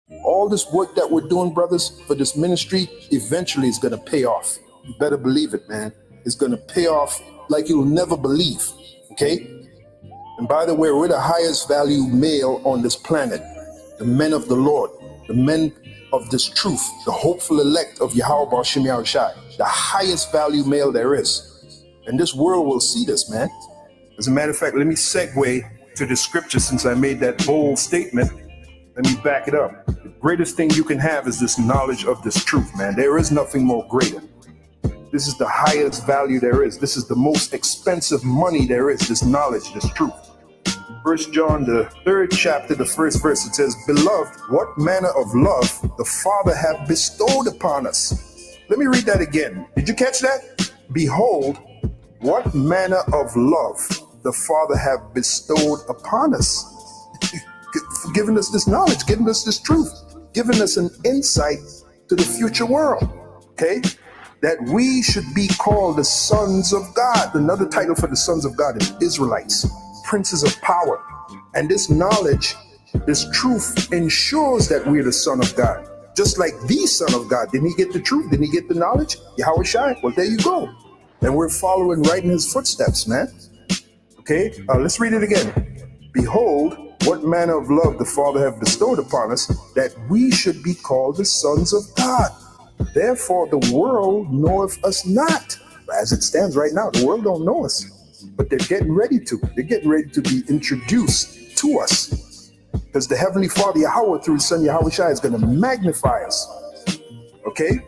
All this work that we're doing, brothers, for this ministry, eventually is going to pay off. You better believe it, man. It's going to pay off like you'll never believe. Okay? And by the way, we're the highest value male on this planet. The men of the Lord, the men of this truth, the hopeful elect of Yahweh Bashim Yahushai, the highest value male there is. And this world will see this, man. As a matter of fact, let me segue to the scripture since I made that bold statement. Let me back it up. The greatest thing you can have is this knowledge of this truth, man. There is nothing more greater. This is the highest value there is. This is the most expensive money there is, this knowledge, this truth. 1 John, the 3rd chapter, the 1st verse, it says, Beloved, what manner of love the Father hath bestowed upon us. Let me read that again. Did you catch that? Behold, what manner of love the Father hath bestowed upon us. Giving us this knowledge, giving us this truth, giving us an insight to the future world, okay? That we should be called the sons of God. Another title for the sons of God is Israelites, princes of power. And this knowledge, this truth ensures that we're the son of God. Just like the son of God. Didn't he get the truth? Didn't he get the knowledge? Yahweh Shai. Well, there you go. And we're following right in his footsteps, man. Okay, let's read it again. Behold, what manner of love the Father hath bestowed upon us, that we should be called the sons of God. Therefore the world knoweth us not. As it stands right now, the world don't know us. But they're getting ready to. They're getting ready to be introduced to us. Because the Heavenly Father, Yahweh, through his son Yahweh Shai, is going to magnify us. Okay?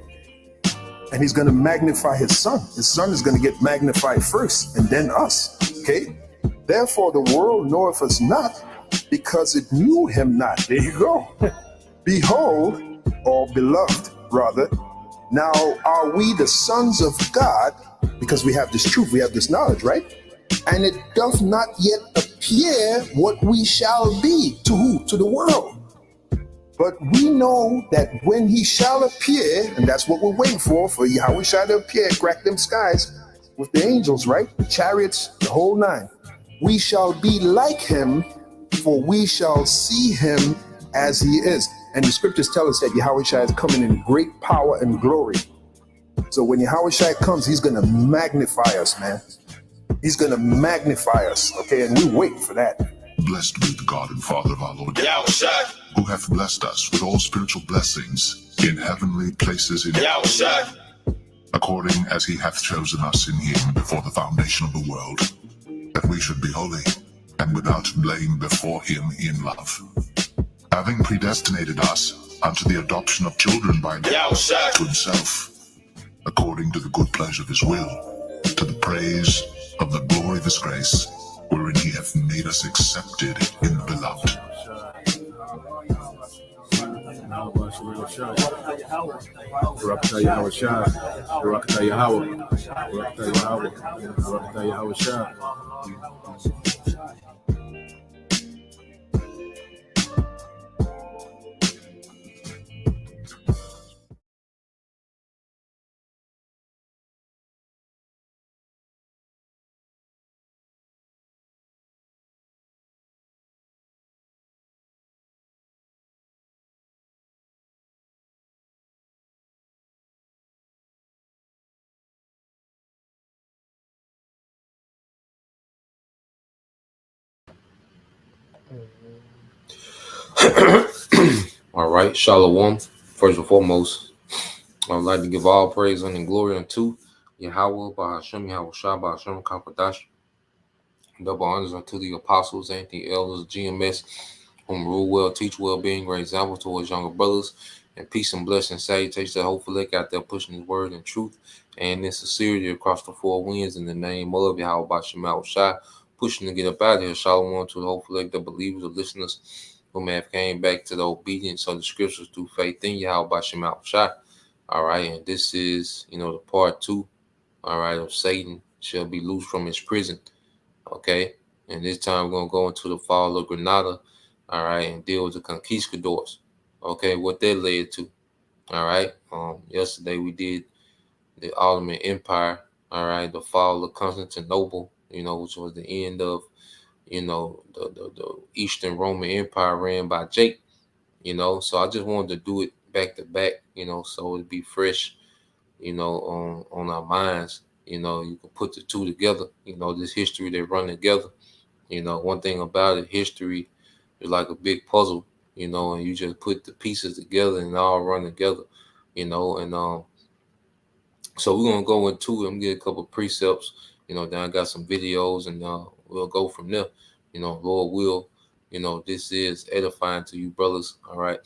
And he's going to magnify his son. His son is going to get magnified first, and then us. Okay? Therefore the world knoweth us not, because it knew him not. There you go. Behold, or beloved, rather, now are we the sons of God, because we have this truth, we have this knowledge, right? And it doth not yet appear what we shall be. To who? To the world. But we know that when he shall appear, and that's what we're waiting for Yahweh shall appear, crack them skies with the angels, right? The chariots, the whole nine. We shall be like him, for we shall see him as he is. And the scriptures tell us that Yahweh Shai is coming in great power and glory. So when Yahweh Shai comes, he's going to magnify us, man. He's going to magnify us, okay? And we wait for that. Blessed be the God and Father of our Lord Yahweh Shai, who hath blessed us with all spiritual blessings in heavenly places in Yahweh Shai, according as he hath chosen us in him before the foundation of the world, that we should be holy and without blame before him in love, having predestinated us unto the adoption of children by Yahweh Shai to himself, according to the good pleasure of his will, to the praise of the glory of his grace, wherein he hath made us accepted in the beloved. All right, Shalom. First and foremost, I would like to give all praise and glory unto Yahweh, Bahashem, Yahweh Shah, Bahashem, Kampadash. Double honors unto the apostles and the elders, GMS, whom rule well, teach well, being great example towards younger brothers, and peace and blessing, salutations to hopefully out there pushing his word and truth and in sincerity across the four winds in the name of Yahweh Bahashem, Yahweh Shah, pushing to get up out of here. Shalom to the hopefully the believers or listeners who may have came back to the obedience of the scriptures through faith in Yahweh Bahashem, Yahweh Shah. All right, and this is, the part 2, all right, of Satan shall be loosed from his prison. Okay, and this time we're gonna go into the fall of Grenada, all right, and deal with the Conquistadors. Okay, what that led to. All right. Yesterday we did the Ottoman Empire, all right, the fall of Constantinople, which was the end of, the Eastern Roman Empire ran by Jake, So I just wanted to do it back to back, so it'd be fresh, on our minds. You can put the two together, this history, they run together. One thing about it, history is like a big puzzle, and you just put the pieces together and all run together, and so we're gonna go into it and get a couple of precepts, then I got some videos, and we'll go from there. Lord will, this is edifying to you brothers, all right,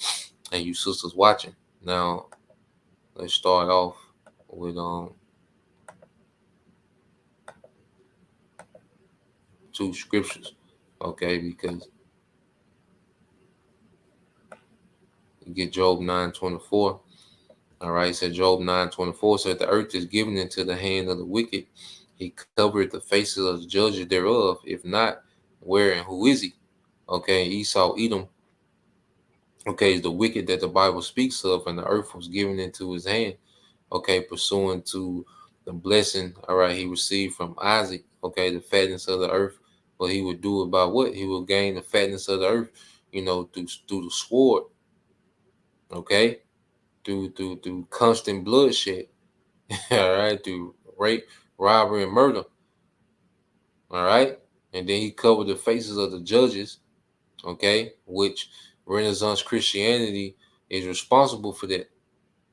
and you sisters watching. Now let's start off with two scriptures, okay, because you get Job 9:24. All right, it said Job 9:24 said the earth is given into the hand of the wicked. He covered the faces of the judges thereof. If not, where and who is he? Okay, Esau, Edom, okay, is the wicked that the Bible speaks of, and the earth was given into his hand. Okay, pursuant to the blessing, all right, he received from Isaac. Okay, the fatness of the earth. What he would do about what? He will gain the fatness of the earth, through the sword. Okay, through constant bloodshed. All right, through rape, robbery, and murder. All right, and then he covered the faces of the judges. Okay, which Renaissance Christianity is responsible for that.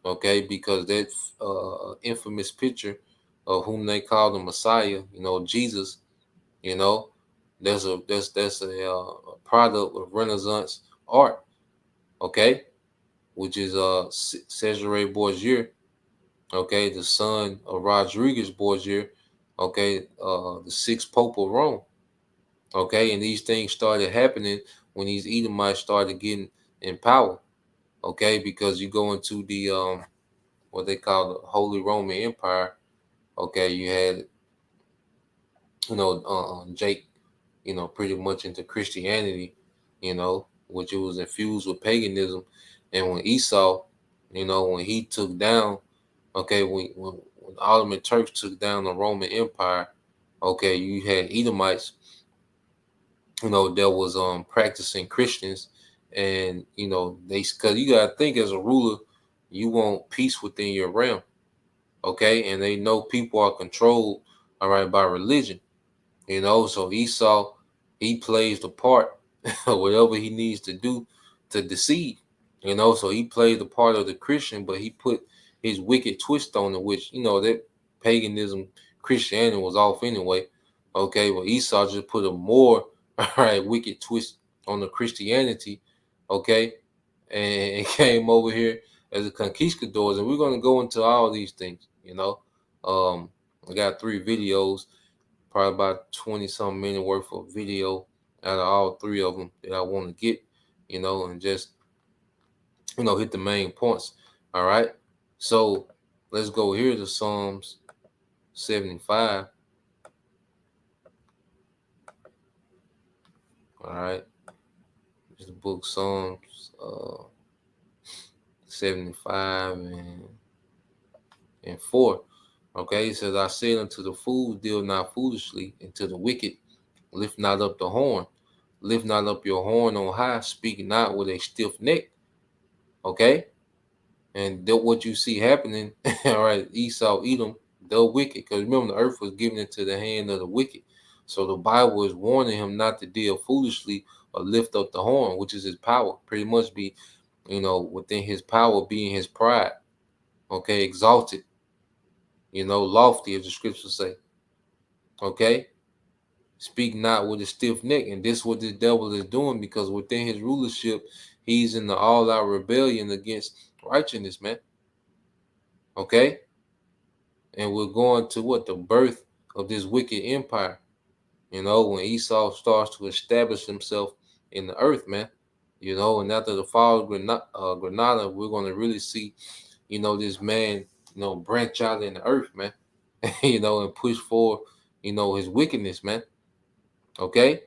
Okay, because that infamous picture of whom they call the Messiah, Jesus, you know, that's a product of Renaissance art. Okay, which is Cesare Borgia. Okay, the son of Rodriguez Borgia. Okay, the sixth Pope of Rome. Okay, and these things started happening when these Edomites started getting in power. Okay, because you go into the what they call the Holy Roman Empire. Okay, you had Jake, pretty much into Christianity, which it was infused with paganism, and when Esau, when he took down, okay, when the Ottoman Turks took down the Roman Empire, okay, you had Edomites, that was practicing Christians, and they, because you gotta think, as a ruler, you want peace within your realm. Okay, and they know people are controlled, all right, by religion. So Esau, he plays the part whatever he needs to do to deceive. So he played the part of the Christian, but he put his wicked twist on it, which that paganism, Christianity was off anyway. Okay, but Esau just put a more all right wicked twist on the Christianity. Okay, and came over here as a conquistadors, and we're gonna go into all these things. I got 3 videos, probably about 20 some minute worth of video out of all 3 of them that I want to get, and just hit the main points. All right, so let's go here to Psalms 75. All right, it's the book Psalms 75 and 4. Okay, it says, I said unto the fools, deal not foolishly, and to the wicked, lift not up the horn. Lift not up your horn on high, speak not with a stiff neck. Okay? And what you see happening, all right, Esau, Edom, the wicked, because remember, the earth was given into the hand of the wicked. So the Bible is warning him not to deal foolishly or lift up the horn, which is his power. Pretty much be, within his power being his pride. Okay, exalted, lofty, as the scriptures say. Okay? Speak not with a stiff neck. And this is what the devil is doing, because within his rulership, he's in the all-out rebellion against righteousness, man. Okay? And we're going to what? The birth of this wicked empire. When Esau starts to establish himself in the earth, man. And after the fall of Grenada, we're going to really see, this man, branch out in the earth, man. And push forward, his wickedness, man. Okay?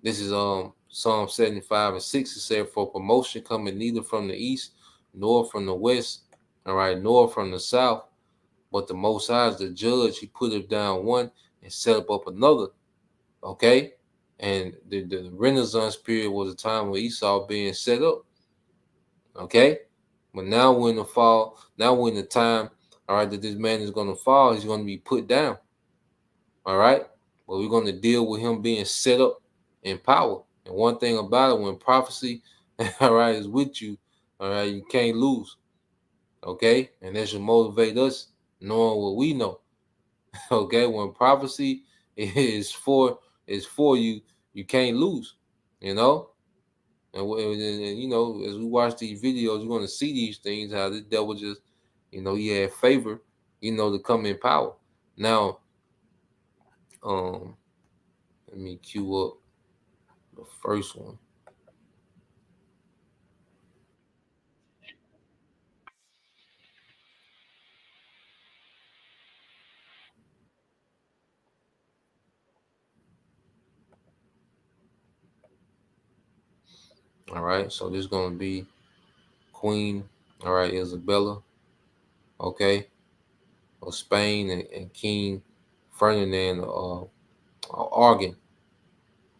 This is Psalm 75 and 6. It said, for promotion coming neither from the east, nor from the west, all right, nor from the south, but the Most High is the judge. He put it down one and set up another. Okay? And the Renaissance period was a time where Esau being set up. Okay, but now we're in the fall. Now we're in the time. All right, that this man is going to fall. He's going to be put down. All right, but we're going to deal with him being set up in power. And one thing about it, when prophecy, all right, is with you, all right, you can't lose. Okay, and that should motivate us knowing what we know. Okay, when prophecy is for you, you can't lose. You know, and you know, as we watch these videos, we're going to see these things. How the devil just, you know, he had favor, you know, to come in power. Now, um, let me cue up the first one. All right, so this is going to be Queen, all right, Isabella, okay, of Spain, and King Ferdinand of Aragon,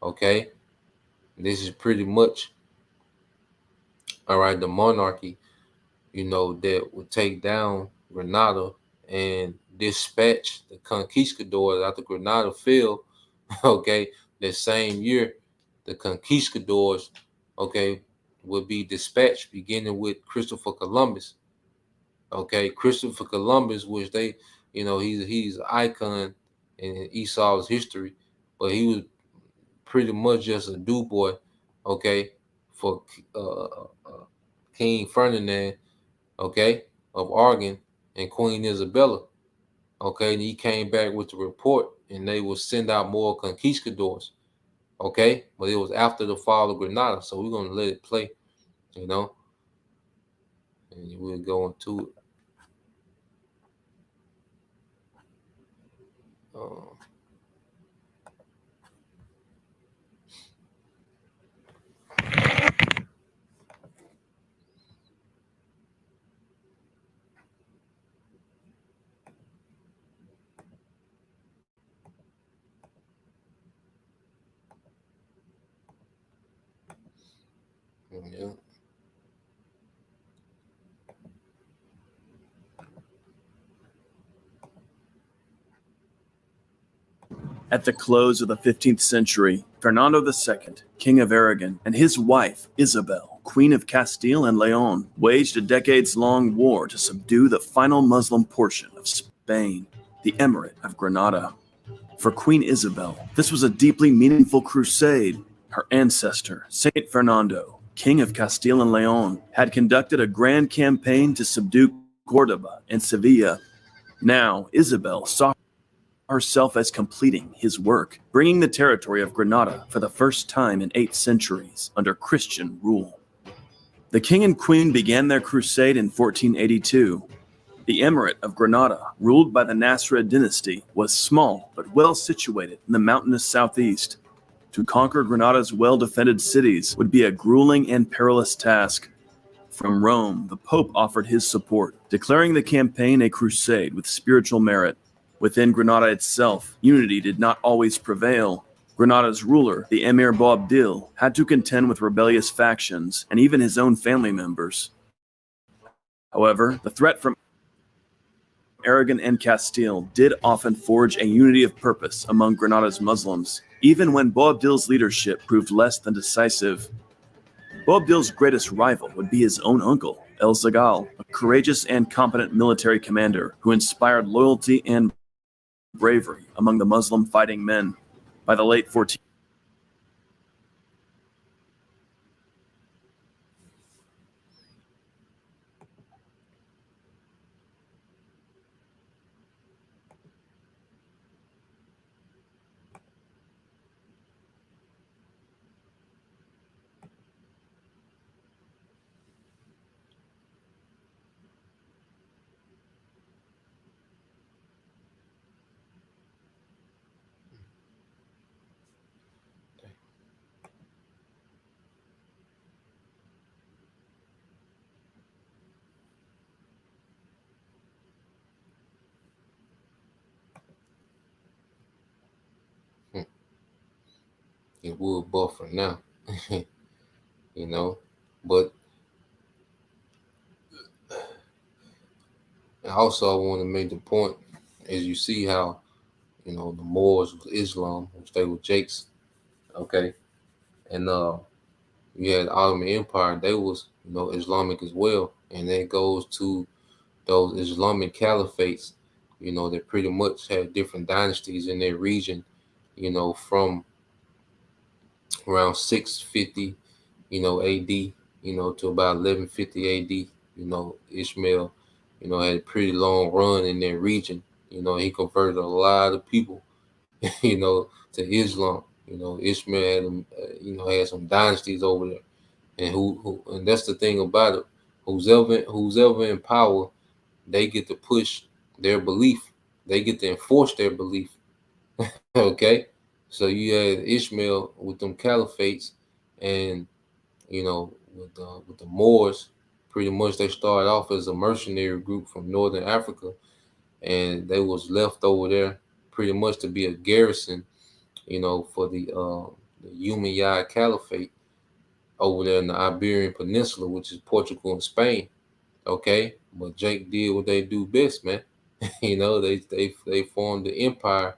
okay. This is pretty much, all right, the monarchy, you know, that would take down Grenada and dispatch the conquistadors after Grenada fell. Okay, that same year, the conquistadors, okay, would be dispatched, beginning with Christopher Columbus. Okay, Christopher Columbus, which they, you know, he's an icon in Esau's history, but he was pretty much just a do boy, okay, for King Ferdinand, okay, of Aragon, and Queen Isabella. Okay, and he came back with the report, and they will send out more conquistadors. Okay, but it was after the fall of Grenada, so we're gonna let it play, you know, and we'll go into it. Uh, yeah. At the close of the 15th century, Fernando II, King of Aragon, and his wife, Isabel, Queen of Castile and Leon, waged a decades-long war to subdue the final Muslim portion of Spain, the Emirate of Grenada. For Queen Isabel, this was a deeply meaningful crusade. Her ancestor, Saint Fernando, King of Castile and Leon, had conducted a grand campaign to subdue Cordoba and Sevilla. Now, Isabel saw herself as completing his work, bringing the territory of Grenada for the first time in 8 centuries under Christian rule. The king and queen began their crusade in 1482. The Emirate of Grenada, ruled by the Nasrid dynasty, was small but well situated in the mountainous southeast. To conquer Grenada's well-defended cities would be a grueling and perilous task. From Rome, the Pope offered his support, declaring the campaign a crusade with spiritual merit. Within Grenada itself, unity did not always prevail. Grenada's ruler, the Emir Boabdil, had to contend with rebellious factions and even his own family members. However, the threat from Aragon and Castile did often forge a unity of purpose among Grenada's Muslims, even when Boabdil's leadership proved less than decisive. Boabdil's greatest rival would be his own uncle, El Zagal, a courageous and competent military commander who inspired loyalty and bravery among the Muslim fighting men. By the late 14th It would buffer now, you know, but And also, I want to make the point, as you see how, the Moors was Islam, which they were Jakes, okay? And you had the Ottoman Empire, they was, Islamic as well. And that goes to those Islamic caliphates, that pretty much had different dynasties in their region, from around 650, AD, to about 1150 AD. Ishmael, had a pretty long run in their region. He converted a lot of people, to Islam. Ishmael had, had some dynasties over there, and and that's the thing about it. Who's ever in power, they get to push their belief. They get to enforce their belief. Okay, so you had Ishmael with them caliphates, and with the Moors, pretty much they started off as a mercenary group from northern Africa, and they was left over there pretty much to be a garrison, for the Umayyad Caliphate over there in the Iberian Peninsula, which is Portugal and Spain. Okay, but Jake did what they do best, man. They formed the empire,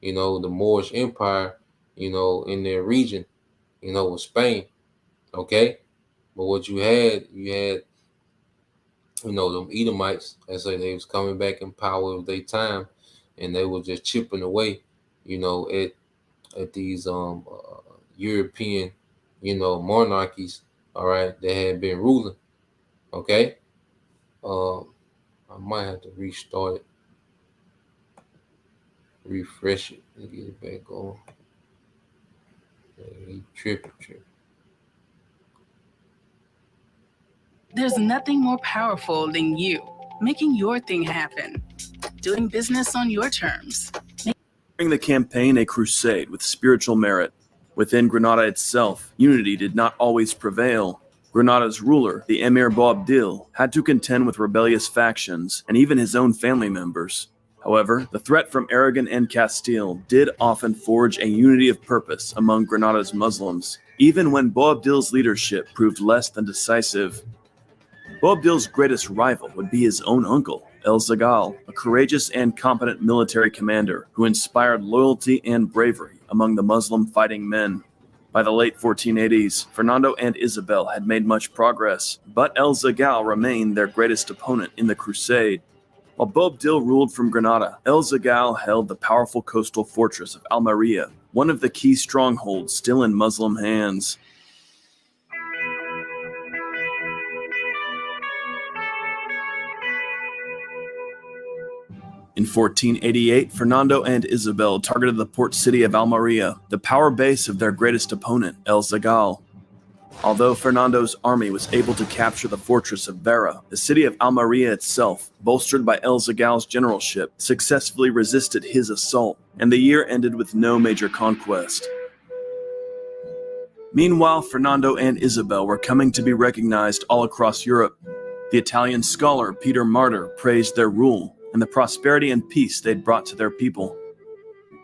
the Moorish Empire, in their region, with Spain. Okay, but what you had, them Edomites. I say they was coming back in power of their time, and they were just chipping away, at these European, monarchies. All right, that had been ruling. Okay, I might have to restart it, refresh it, and get it back on. Tripping. There's nothing more powerful than you making your thing happen, doing business on your terms. During the campaign, a crusade with spiritual merit. Within Grenada itself, unity did not always prevail. Grenada's ruler, the Emir Boabdil, had to contend with rebellious factions and even his own family members. However, the threat from Aragon and Castile did often forge a unity of purpose among Grenada's Muslims, even when Boabdil's leadership proved less than decisive. Boabdil's greatest rival would be his own uncle, El Zagal, a courageous and competent military commander who inspired loyalty and bravery among the Muslim fighting men. By the late 1480s, Fernando and Isabel had made much progress, but El Zagal remained their greatest opponent in the crusade. While Boabdil ruled from Grenada, El Zagal held the powerful coastal fortress of Almeria, one of the key strongholds still in Muslim hands. In 1488, Fernando and Isabel targeted the port city of Almeria, the power base of their greatest opponent, El Zagal. Although Fernando's army was able to capture the fortress of Vera, the city of Almeria itself, bolstered by El Zagal's generalship, successfully resisted his assault, and the year ended with no major conquest. Meanwhile, Fernando and Isabel were coming to be recognized all across Europe. The Italian scholar Peter Martyr praised their rule and the prosperity and peace they'd brought to their people.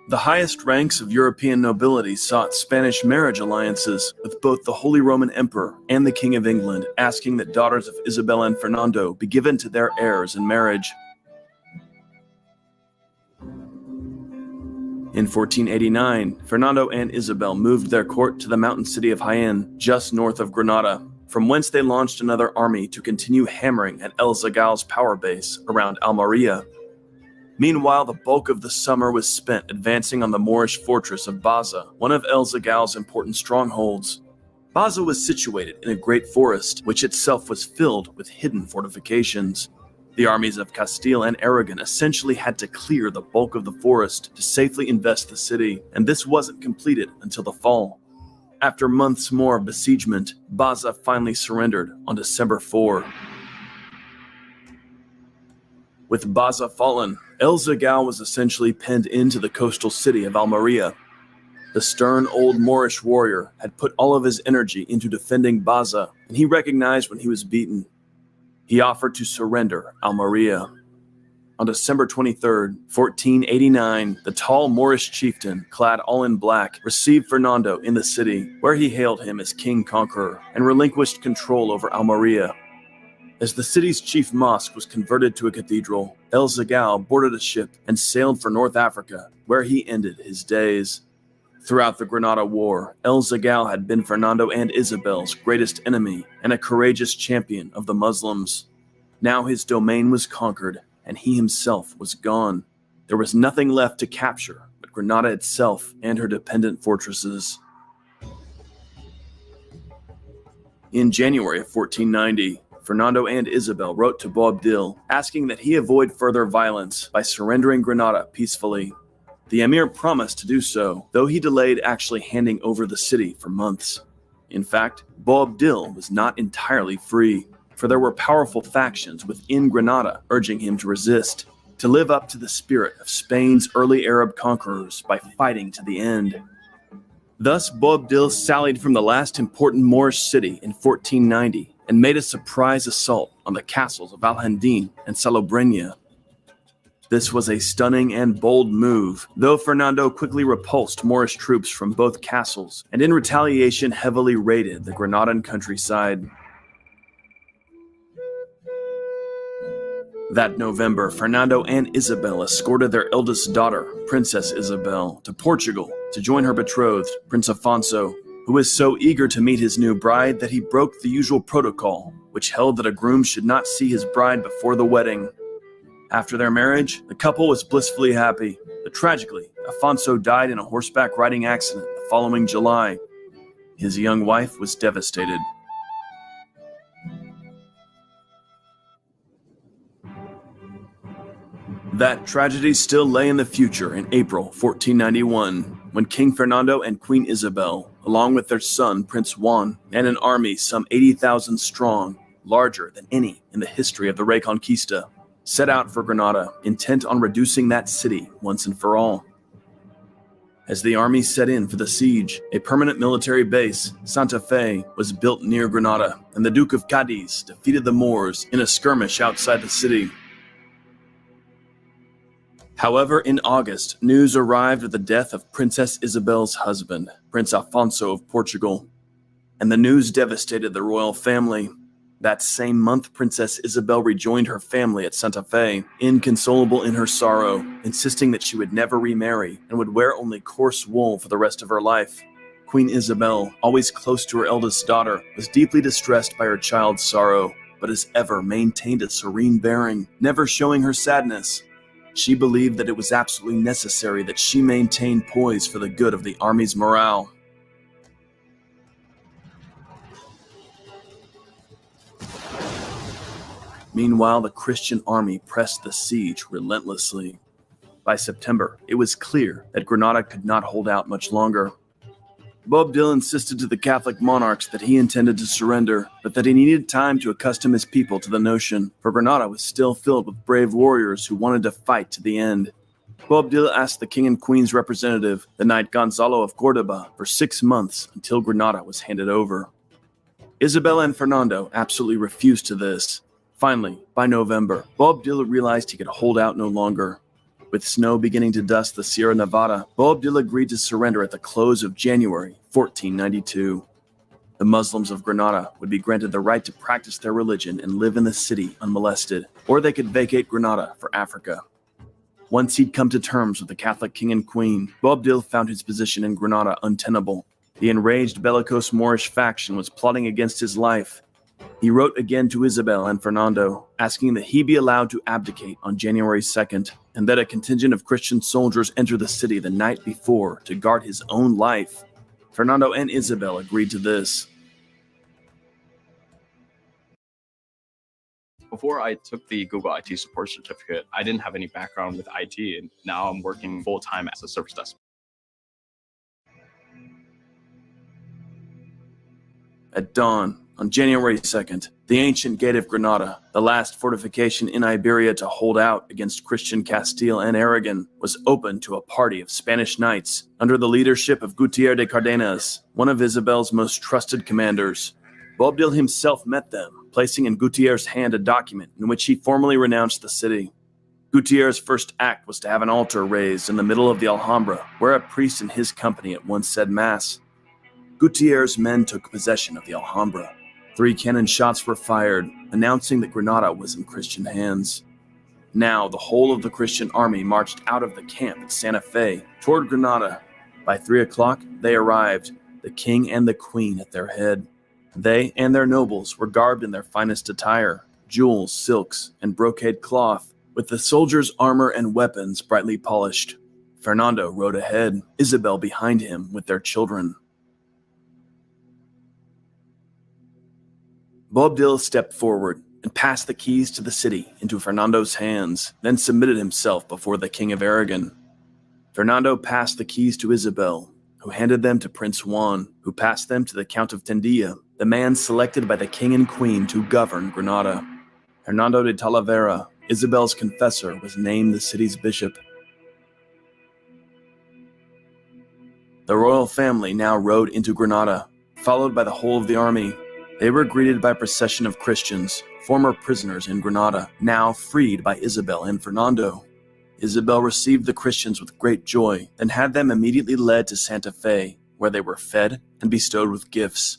The highest ranks of European nobility sought Spanish marriage alliances with both the Holy Roman Emperor and the King of England, asking that daughters of Isabel and Fernando be given to their heirs in marriage. In 1489, Fernando and Isabel moved their court to the mountain city of Jaén, just north of Grenada, from whence they launched another army to continue hammering at El Zagal's power base around Almeria. Meanwhile, the bulk of the summer was spent advancing on the Moorish fortress of Baza, one of El Zagal's important strongholds. Baza was situated in a great forest, which itself was filled with hidden fortifications. The armies of Castile and Aragon essentially had to clear the bulk of the forest to safely invest the city, and this wasn't completed until the fall. After months more of besiegement, Baza finally surrendered on December 4. With Baza fallen, El Zagal was essentially penned into the coastal city of Almeria. The stern old Moorish warrior had put all of his energy into defending Baza, and he recognized when he was beaten. He offered to surrender Almeria. On December 23, 1489, the tall Moorish chieftain, clad all in black, received Fernando in the city, where he hailed him as king conqueror and relinquished control over Almeria. As the city's chief mosque was converted to a cathedral, El Zagao boarded a ship and sailed for North Africa, where he ended his days. Throughout the Grenada War, El Zagao had been Fernando and Isabel's greatest enemy and a courageous champion of the Muslims. Now his domain was conquered, and he himself was gone. There was nothing left to capture but Grenada itself and her dependent fortresses. In January of 1490, Fernando and Isabel wrote to Boabdil asking that he avoid further violence by surrendering Grenada peacefully. The emir promised to do so, though he delayed actually handing over the city for months. In fact, Boabdil was not entirely free, for there were powerful factions within Grenada urging him to resist, to live up to the spirit of Spain's early Arab conquerors by fighting to the end. Thus, Boabdil sallied from the last important Moorish city in 1490 and made a surprise assault on the castles of Alhandin and Salobreña. This was a stunning and bold move, though Fernando quickly repulsed Moorish troops from both castles and in retaliation heavily raided the Grenadan countryside. That November, Fernando and Isabel escorted their eldest daughter, Princess Isabel, to Portugal to join her betrothed, Prince Afonso, who was so eager to meet his new bride that he broke the usual protocol, which held that a groom should not see his bride before the wedding. After their marriage, the couple was blissfully happy, but tragically, Afonso died in a horseback riding accident the following July. His young wife was devastated. That tragedy still lay in the future in April 1491, when King Fernando and Queen Isabel, along with their son Prince Juan, and an army some 80,000 strong, larger than any in the history of the Reconquista, set out for Grenada, intent on reducing that city once and for all. As the army set in for the siege, a permanent military base, Santa Fe, was built near Grenada, and the Duke of Cadiz defeated the Moors in a skirmish outside the city. However, in August, news arrived of the death of Princess Isabel's husband, Prince Afonso of Portugal, and the news devastated the royal family. That same month, Princess Isabel rejoined her family at Santa Fe, inconsolable in her sorrow, insisting that she would never remarry and would wear only coarse wool for the rest of her life. Queen Isabel, always close to her eldest daughter, was deeply distressed by her child's sorrow, but as ever maintained a serene bearing, never showing her sadness. She believed that it was absolutely necessary that she maintain poise for the good of the army's morale. Meanwhile, the Christian army pressed the siege relentlessly. By September, it was clear that Grenada could not hold out much longer. Boabdil insisted to the Catholic monarchs that he intended to surrender, but that he needed time to accustom his people to the notion, for Grenada was still filled with brave warriors who wanted to fight to the end. Boabdil asked the king and queen's representative, the knight Gonzalo of Cordoba, for 6 months until Grenada was handed over. Isabel and Fernando absolutely refused to this. Finally, by November, Boabdil realized he could hold out no longer. With snow beginning to dust the Sierra Nevada, Boabdil agreed to surrender at the close of January 1492. The Muslims of Grenada would be granted the right to practice their religion and live in the city unmolested, or they could vacate Grenada for Africa. Once he'd come to terms with the Catholic king and queen, Boabdil found his position in Grenada untenable. The enraged bellicose Moorish faction was plotting against his life. He wrote again to Isabel and Fernando, asking that he be allowed to abdicate on January 2nd, and that a contingent of Christian soldiers enter the city the night before to guard his own life. Fernando and Isabel agreed to this. Before I took the Google IT support certificate, I didn't have any background with IT, and now I'm working full-time as a service desk. At dawn, on January 2nd, the ancient gate of Grenada, the last fortification in Iberia to hold out against Christian Castile and Aragon, was opened to a party of Spanish knights under the leadership of Gutierre de Cardenas, one of Isabel's most trusted commanders. Boabdil himself met them, placing in Gutierre's hand a document in which he formally renounced the city. Gutierre's first act was to have an altar raised in the middle of the Alhambra, where a priest in his company at once said Mass. Gutierre's men took possession of the Alhambra. 3 cannon shots were fired, announcing that Grenada was in Christian hands. Now, the whole of the Christian army marched out of the camp at Santa Fe toward Grenada. By 3 o'clock, they arrived, the king and the queen at their head. They and their nobles were garbed in their finest attire, jewels, silks, and brocade cloth, with the soldiers' armor and weapons brightly polished. Fernando rode ahead, Isabel behind him with their children. Boabdil stepped forward and passed the keys to the city into Fernando's hands, then submitted himself before the King of Aragon. Fernando passed the keys to Isabel, who handed them to Prince Juan, who passed them to the Count of Tendilla, the man selected by the king and queen to govern Grenada. Hernando de Talavera, Isabel's confessor, was named the city's bishop. The royal family now rode into Grenada, followed by the whole of the army. They were greeted by a procession of Christians, former prisoners in Grenada, now freed by Isabel and Fernando. Isabel received the Christians with great joy, then had them immediately led to Santa Fe, where they were fed and bestowed with gifts.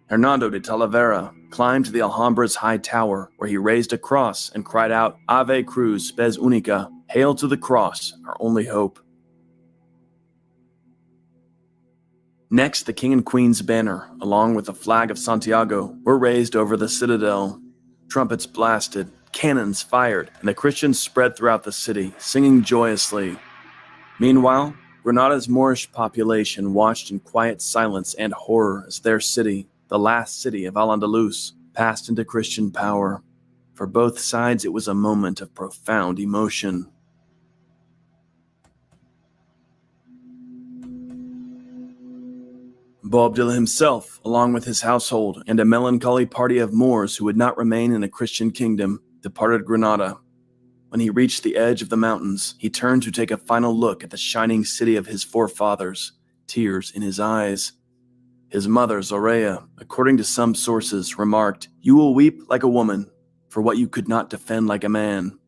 Hernando de Talavera climbed to the Alhambra's high tower, where he raised a cross and cried out, Ave Cruz, Spes Unica, hail to the cross, our only hope. Next, the king and queen's banner, along with the flag of Santiago, were raised over the citadel. Trumpets blasted, cannons fired, and the Christians spread throughout the city, singing joyously. Meanwhile, Grenada's Moorish population watched in quiet silence and horror as their city, the last city of Al-Andalus, passed into Christian power. For both sides, it was a moment of profound emotion. Boabdil himself, along with his household and a melancholy party of Moors who would not remain in a Christian kingdom, departed Grenada. When he reached the edge of the mountains, he turned to take a final look at the shining city of his forefathers, tears in his eyes. His mother, Zoraia, according to some sources, remarked, "You will weep like a woman, for what you could not defend like a man."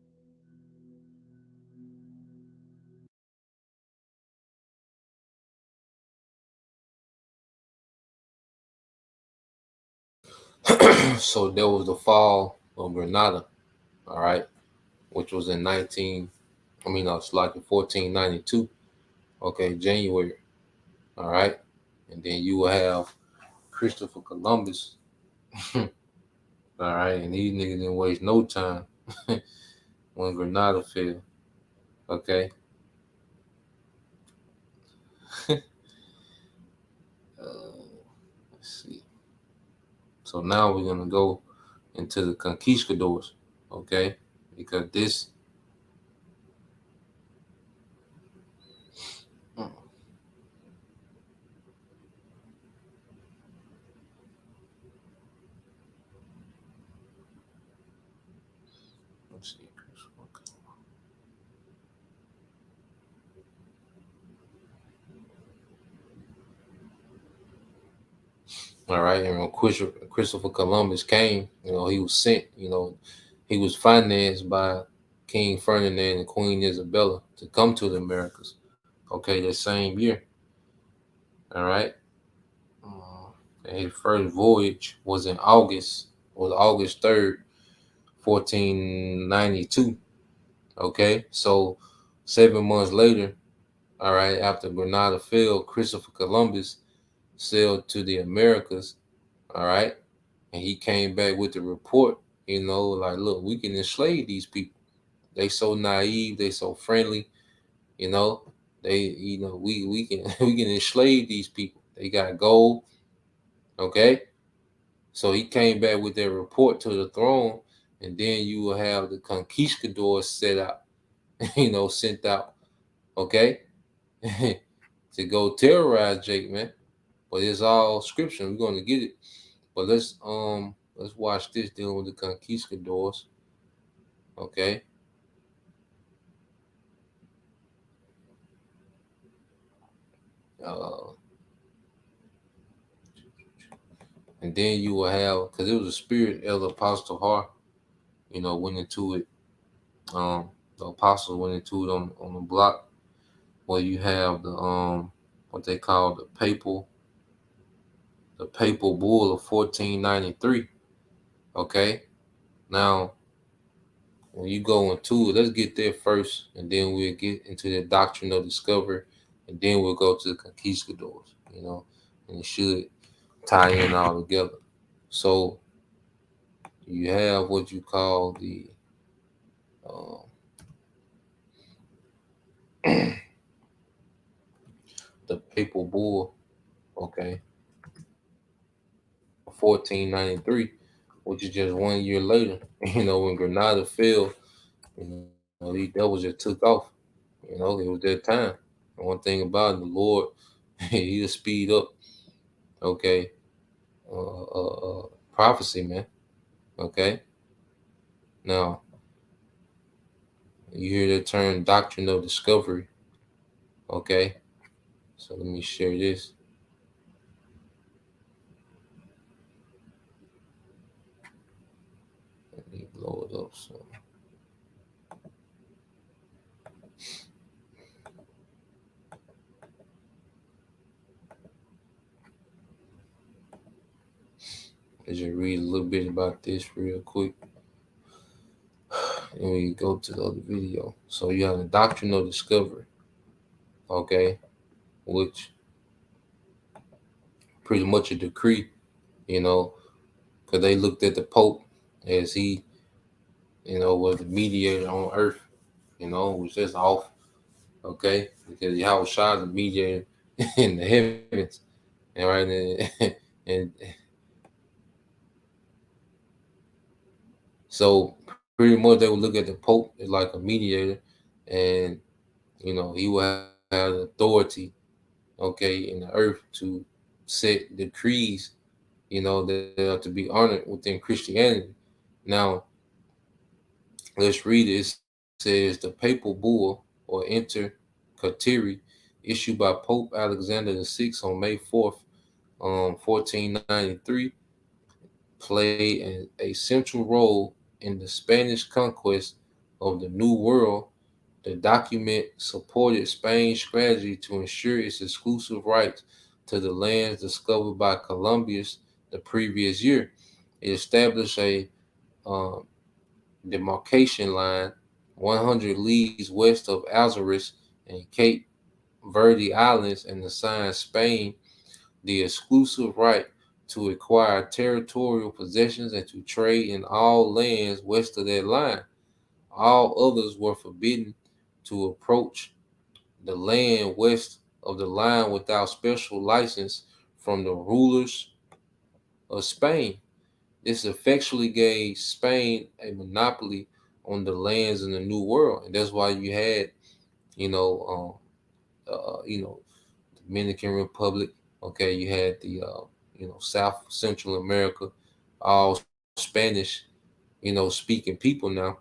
So there was the fall of Grenada, all right, which was in 1492, okay, January, all right, and then you will have Christopher Columbus, all right, and these niggas didn't waste no time when Grenada fell, okay. Let's see. So now we're gonna go into the Conquistadors, okay, because this. Let's see. All right, and when Christopher Columbus came, he was sent, he was financed by King Ferdinand and Queen Isabella to come to the Americas, okay, that same year. All right. And his first voyage was August 3rd, 1492. Okay, so 7 months later, all right, after Grenada fell, Christopher Columbus sailed to the Americas, all right, and he came back with the report, like, look, we can enslave these people. They so naive, they so friendly, they, we can we can enslave these people. They got gold, okay. So he came back with their report to the throne, and then you will have the conquistadors sent out, okay, to go terrorize Jake, man. But it's all scripture. We're going to get it. But let's watch this dealing with the conquistadors, okay. And then you will have, because it was a spirit of the Apostle Har, went into it. The apostles went into it on the block, where you have the what they call the the Papal Bull of 1493. Okay, now when you go into it, let's get there first, and then we'll get into the doctrine of discovery, and then we'll go to the Conquistadors. And it should tie in all together. So you have what you call the uh, the Papal Bull, okay, 1493, which is just 1 year later. When Grenada fell, these devils just took off. It was their time. And one thing about the Lord, He'll speed up, okay, prophecy, man. Okay, now you hear the term doctrine of discovery. Okay, so let me share this. Let me blow it up. So let's just read a little bit about this real quick. And we go to the other video. So you have the doctrine of discovery, okay, which pretty much a decree, because they looked at the Pope as he, was the mediator on earth, was just off, okay, because Yahweh Shah is the mediator in the heavens, and right, and so pretty much they would look at the Pope as like a mediator, and he will have authority, okay, in the earth to set decrees, that are to be honored within Christianity. Now, let's read it. It says the Papal Bull or Inter Cartiri issued by Pope Alexander VI on May 4th, 1493, played a central role in the Spanish conquest of the New World. The document supported Spain's strategy to ensure its exclusive rights to the lands discovered by Columbus the previous year. It established a demarcation line 100 leagues west of Azores and Cape Verde Islands and assigned Spain the exclusive right to acquire territorial possessions and to trade in all lands west of that line. All others were forbidden to approach the land west of the line without special license from the rulers of Spain. This effectually gave Spain a monopoly on the lands in the New World, and that's why you had, Dominican Republic. Okay, you had the, South Central America, all Spanish, speaking people now,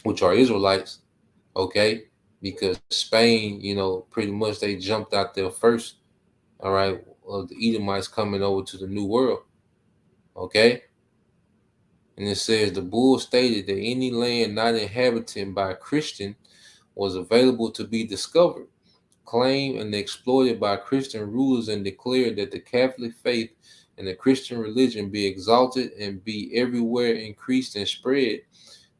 which are Israelites. Okay, because Spain, pretty much they jumped out there first. All right, of the Edomites coming over to the New World. Okay. And it says the bull stated that any land not inhabited by a Christian was available to be discovered, claimed and exploited by Christian rulers, and declared that the Catholic faith and the Christian religion be exalted and be everywhere increased and spread,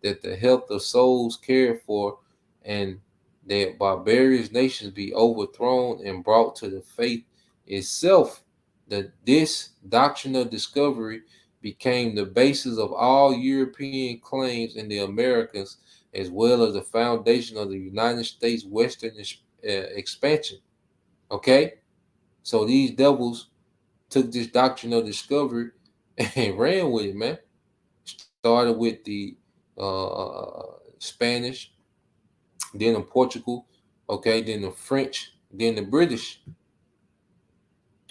that the health of souls cared for, and that barbarous nations be overthrown and brought to the faith itself. That this doctrine of discovery became the basis of all European claims in the Americas, as well as the foundation of the United States Western expansion. Okay, so these devils took this doctrine of discovery and ran with it, man. Started with the Spanish, then the Portugal, okay, then the French, then the British.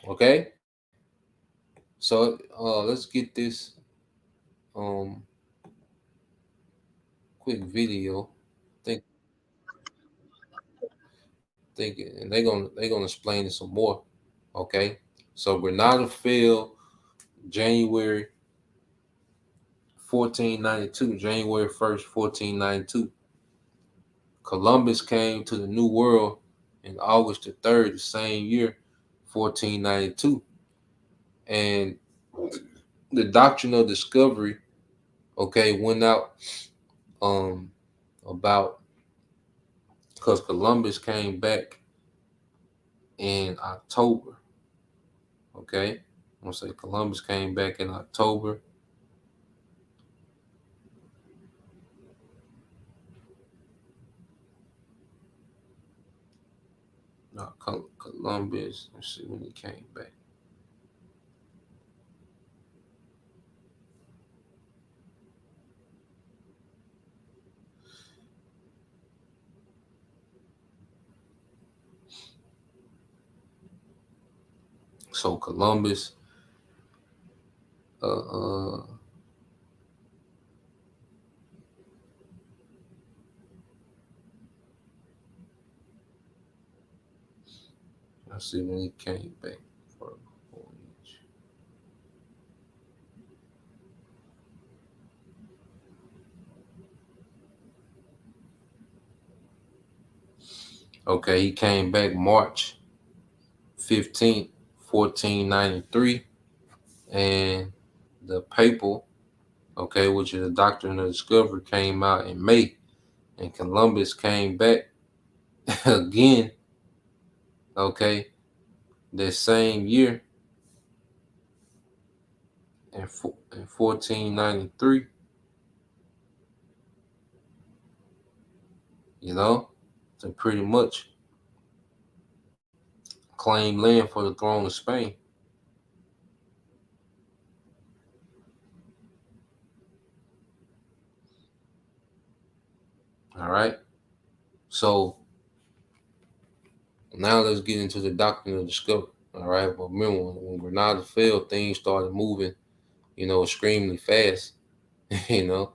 Okay, so let's get this quick video. Think and they're gonna explain it some more. Okay, so Grenada fell January 1492, January 1st, 1492. Columbus came to the New World in August the 3rd, the same year, 1492. And the doctrine of discovery, okay, went out about, because Columbus came back in October. Okay, I'm gonna say Columbus came back in October. No, Columbus. Let's see when he came back. So Columbus, let's see when he came back for a voyage. Okay, he came back March 15th, 1493, and the papal, okay, which is the doctrine of discovery, came out in May, and Columbus came back again, okay, that same year in 1493, you know, to pretty much claim land for the throne of Spain. All right. So now let's get into the doctrine of discovery. All right. But remember, when Grenada fell, things started moving, you know, extremely fast. You know.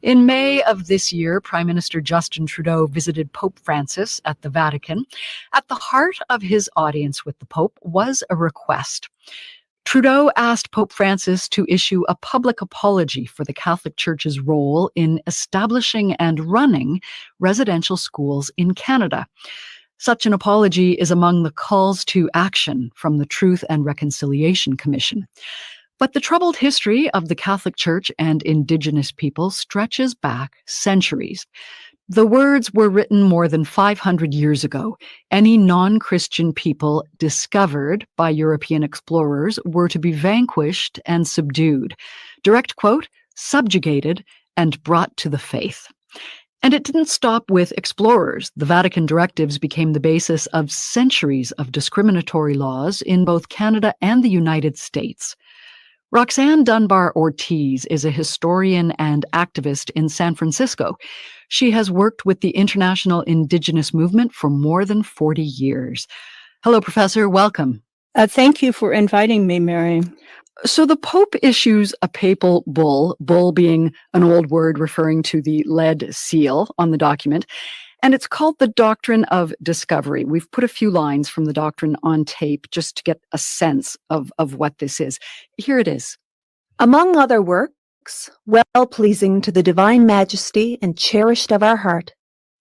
In May of this year, Prime Minister Justin Trudeau visited Pope Francis at the Vatican. At the heart of his audience with the Pope was a request. Trudeau asked Pope Francis to issue a public apology for the Catholic Church's role in establishing and running residential schools in Canada. Such an apology is among the calls to action from the Truth and Reconciliation Commission. But the troubled history of the Catholic Church and Indigenous people stretches back centuries. The words were written more than 500 years ago. Any non-Christian people discovered by European explorers were to be vanquished and subdued. Direct quote, subjugated and brought to the faith. And it didn't stop with explorers. The Vatican directives became the basis of centuries of discriminatory laws in both Canada and the United States. Roxanne Dunbar Ortiz is a historian and activist in San Francisco. She has worked with the International Indigenous Movement for more than 40 years. Hello, Professor. Welcome. Thank you for inviting me, Mary. So the Pope issues a papal bull being an old word referring to the lead seal on the document, and it's called the Doctrine of Discovery. We've put a few lines from the doctrine on tape just to get a sense of what this is. Here it is. Among other works, well pleasing to the divine majesty and cherished of our heart,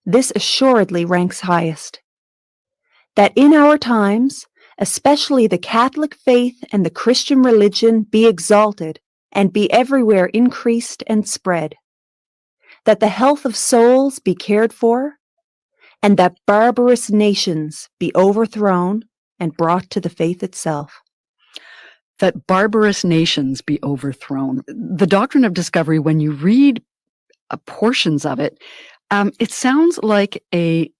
this assuredly ranks highest. That in our times, especially the Catholic faith and the Christian religion be exalted and be everywhere increased and spread. That the health of souls be cared for, and that barbarous nations be overthrown and brought to the faith itself. That barbarous nations be overthrown. The Doctrine of Discovery, when you read portions of it, it sounds like a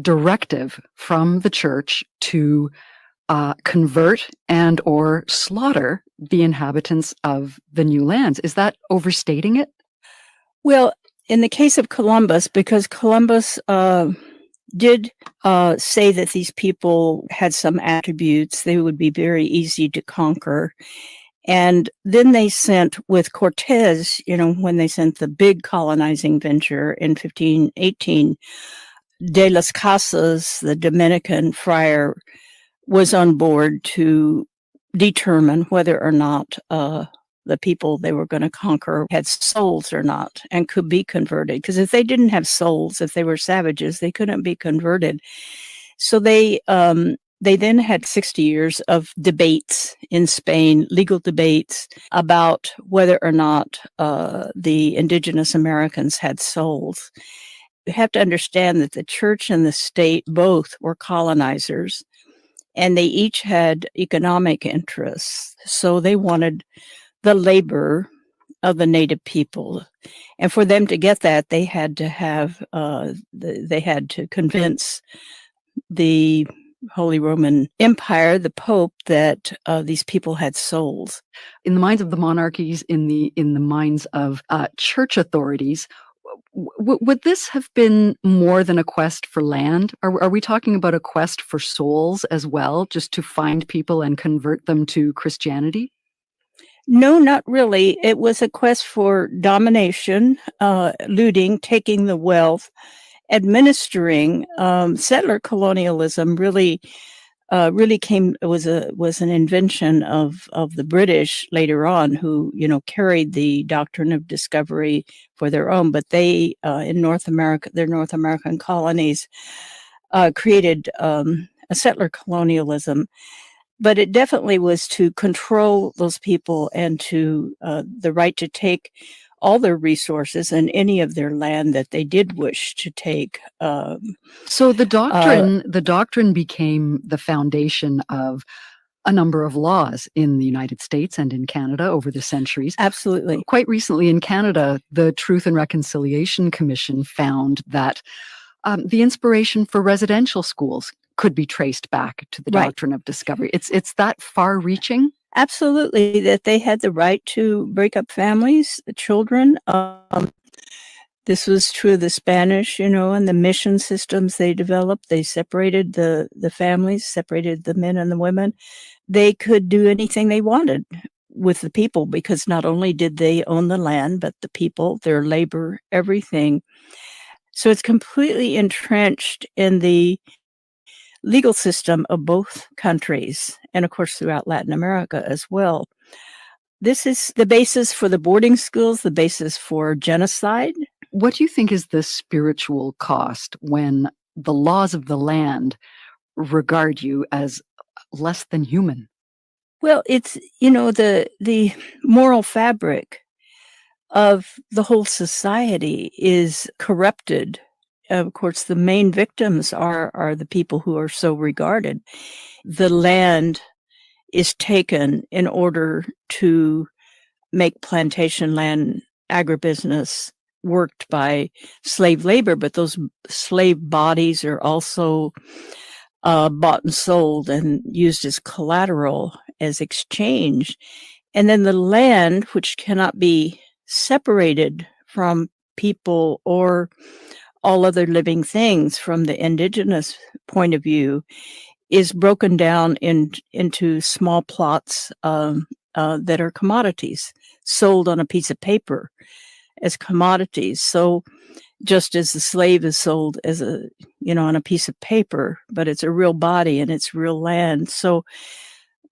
directive from the church to convert and or slaughter the inhabitants of the new lands. Is that overstating it? Well, in the case of Columbus, because Columbus did say that these people had some attributes, they would be very easy to conquer. And then they sent, with Cortez, when they sent the big colonizing venture in 1518, De las Casas, the Dominican friar, was on board to determine whether or not the people they were going to conquer had souls or not and could be converted. Because if they didn't have souls, if they were savages, they couldn't be converted. So they then had 60 years of debates in Spain, legal debates about whether or not the indigenous Americans had souls. You have to understand that the church and the state both were colonizers, and they each had economic interests. So they wanted the labor of the native people. And for them to get that, they had to have, they had to convince the Holy Roman Empire, the Pope, that these people had souls. In the minds of the monarchies, in the minds of church authorities, would this have been more than a quest for land? Are we talking about a quest for souls as well, just to find people and convert them to Christianity? No, not really. It was a quest for domination, looting, taking the wealth, administering. Settler colonialism really came, was an invention of the British later on, who carried the doctrine of discovery for their own. But they in North America, their North American colonies, created a settler colonialism. But it definitely was to control those people and to the right to take all their resources and any of their land that they did wish to take. So the doctrine became the foundation of a number of laws in the United States and in Canada over the centuries. Absolutely. Quite recently in Canada, the Truth and Reconciliation Commission found that the inspiration for residential schools could be traced back to the doctrine of discovery. It's that far-reaching? Absolutely, that they had the right to break up families, children. This was true of the Spanish, and the mission systems they developed. They separated the families, separated the men and the women. They could do anything they wanted with the people, because not only did they own the land, but the people, their labor, everything. So it's completely entrenched in the legal system of both countries, and of course throughout Latin America as well. This is the basis for the boarding schools, the basis for genocide. What do you think is the spiritual cost when the laws of the land regard you as less than human? Well, it's, the moral fabric of the whole society is corrupted. Of course, the main victims are the people who are so regarded. The land is taken in order to make plantation land agribusiness worked by slave labor, but those slave bodies are also bought and sold and used as collateral, as exchange. And then the land, which cannot be separated from people or all other living things from the indigenous point of view, is broken down into small plots that are commodities, sold on a piece of paper as commodities. So just as the slave is sold as on a piece of paper, but it's a real body and it's real land. So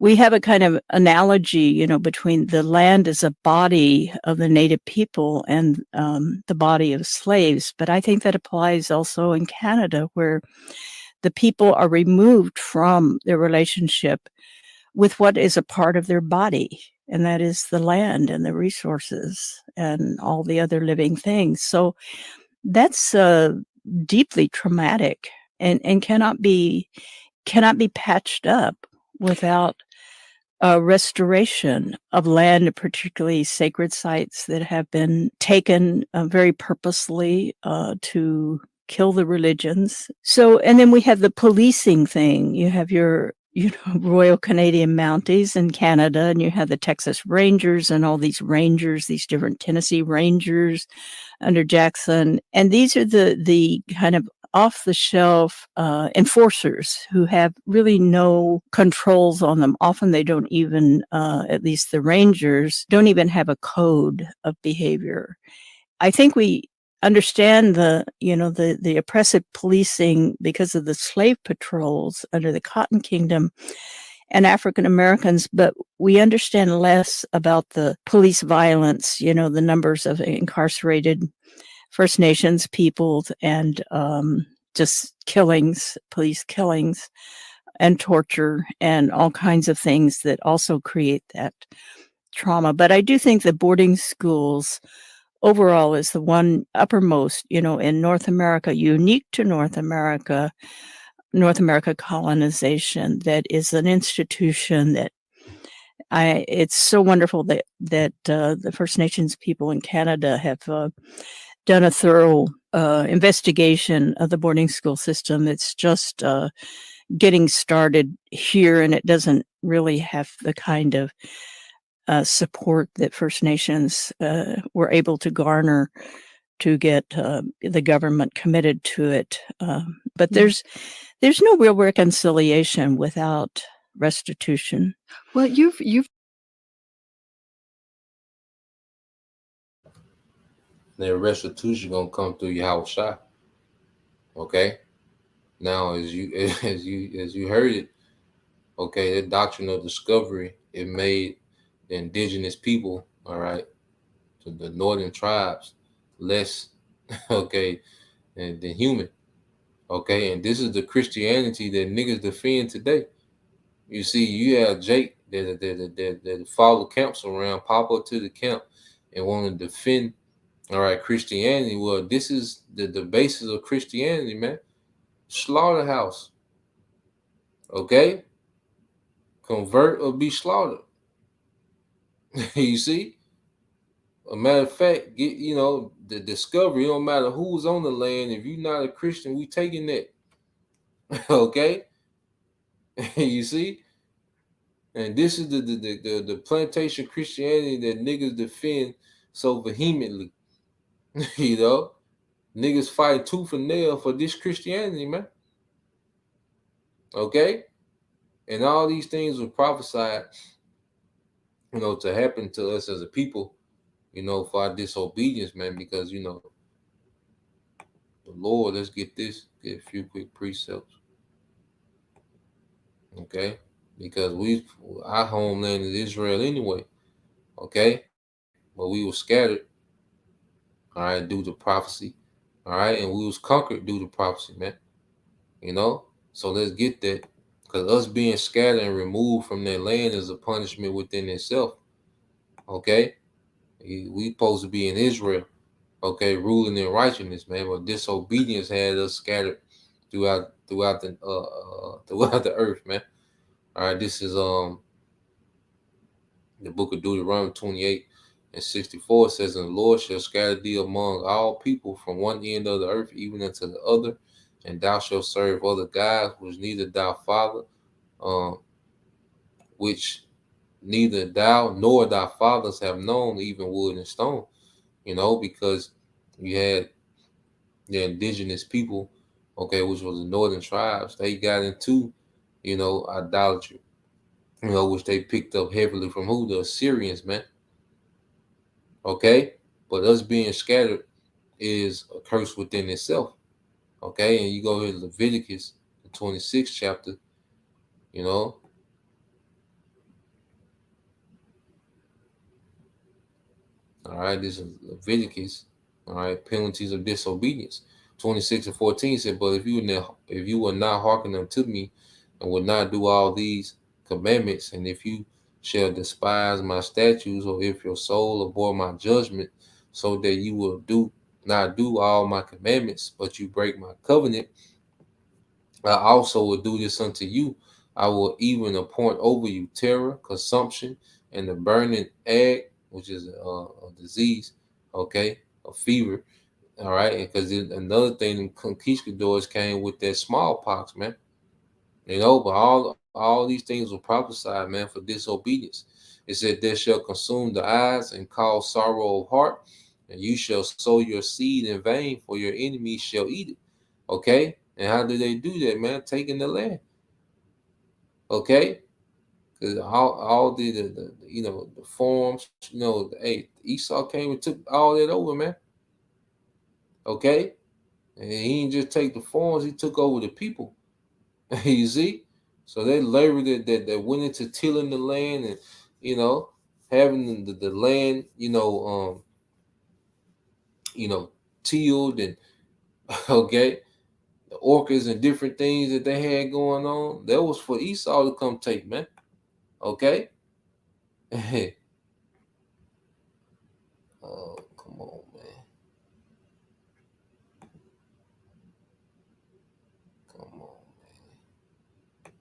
we have a kind of analogy, between the land as a body of the native people and the body of slaves. But I think that applies also in Canada, where the people are removed from their relationship with what is a part of their body, and that is the land and the resources and all the other living things. So that's deeply traumatic and cannot be patched up without restoration of land, particularly sacred sites that have been taken very purposely to kill the religions. So, and then we have the policing thing. You have your Royal Canadian Mounties in Canada, and you have the Texas Rangers and all these rangers, these different Tennessee Rangers under Jackson. And these are the kind of off-the-shelf enforcers who have really no controls on them. Often they don't even, at least the rangers, don't even have a code of behavior. I think we understand the oppressive policing because of the slave patrols under the Cotton Kingdom and African Americans, but we understand less about the police violence, the numbers of incarcerated First Nations people and just killings, police killings and torture and all kinds of things that also create that trauma. But I do think that boarding schools overall is the one uppermost, in North America, unique to North America colonization, that is an institution that it's so wonderful that the First Nations people in Canada have done a thorough investigation of the boarding school system. It's just getting started here, and it doesn't really have the kind of support that First Nations were able to garner to get the government committed to it. But there's no real reconciliation without restitution. Well, you've The restitution gonna come through your house shot. Okay. Now, as you heard it, okay, the doctrine of discovery, it made the indigenous people, all right, to the northern tribes, less okay than human. Okay, and this is the Christianity that niggas defend today. You see, you have Jake that follow camps around, pop up to the camp and want to defend, all right, Christianity. Well, this is the basis of Christianity, man. Slaughterhouse. Okay? Convert or be slaughtered. You see? A matter of fact, get the discovery. It don't matter who's on the land. If you're not a Christian, we taking that. Okay? You see? And this is the plantation Christianity that niggas defend so vehemently. Niggas fight tooth and nail for this Christianity, man. Okay? And all these things were prophesied, to happen to us as a people, for our disobedience, man, because, the Lord, let's get a few quick precepts. Okay? Because our homeland is Israel anyway. Okay? But we were scattered, all right, due to prophecy. All right, and we was conquered due to prophecy, man. So let's get that. Because us being scattered and removed from their land is a punishment within itself. Okay? We supposed to be in Israel, okay, ruling in righteousness, man. But disobedience had us scattered throughout the earth, man. All right, this is the book of Deuteronomy 28:64 says, "And the Lord shall scatter thee among all people from one end of the earth even unto the other, and thou shalt serve other gods which neither thy father, which neither thou nor thy fathers have known, even wood and stone." Because you had the indigenous people, okay, which was the northern tribes, they got into, idolatry, which they picked up heavily from who? The Assyrians, man. Okay? But us being scattered is a curse within itself. Okay? And you go here to Leviticus, the 26th chapter, All right, this is Leviticus. All right, penalties of disobedience. 26:14 said, "But if you will not hearken unto me, and will not do all these commandments, and if you shall despise my statutes, or if your soul abhor my judgment, so that you will not do all my commandments, but you break my covenant, I also will do this unto you. I will even appoint over you terror, consumption, and the burning egg," which is a disease, okay, a fever. All right, because another thing, the conquistadors came with that smallpox, man. But all these things were prophesied, man, for disobedience. It said, "They shall consume the eyes and cause sorrow of heart, and you shall sow your seed in vain, for your enemies shall eat it." Okay? And how did they do that, man? Taking the land. Okay? Because all the you know, the farms, you know, hey, Esau came and took all that over, man. Okay? And he didn't just take the farms, he took over the people. You see? So that labor that went into tilling the land and, you know, having the land, you know, tilled and okay, the orchards and different things that they had going on, that was for Esau to come take, man. Okay? Oh, come on, man. Come on, man.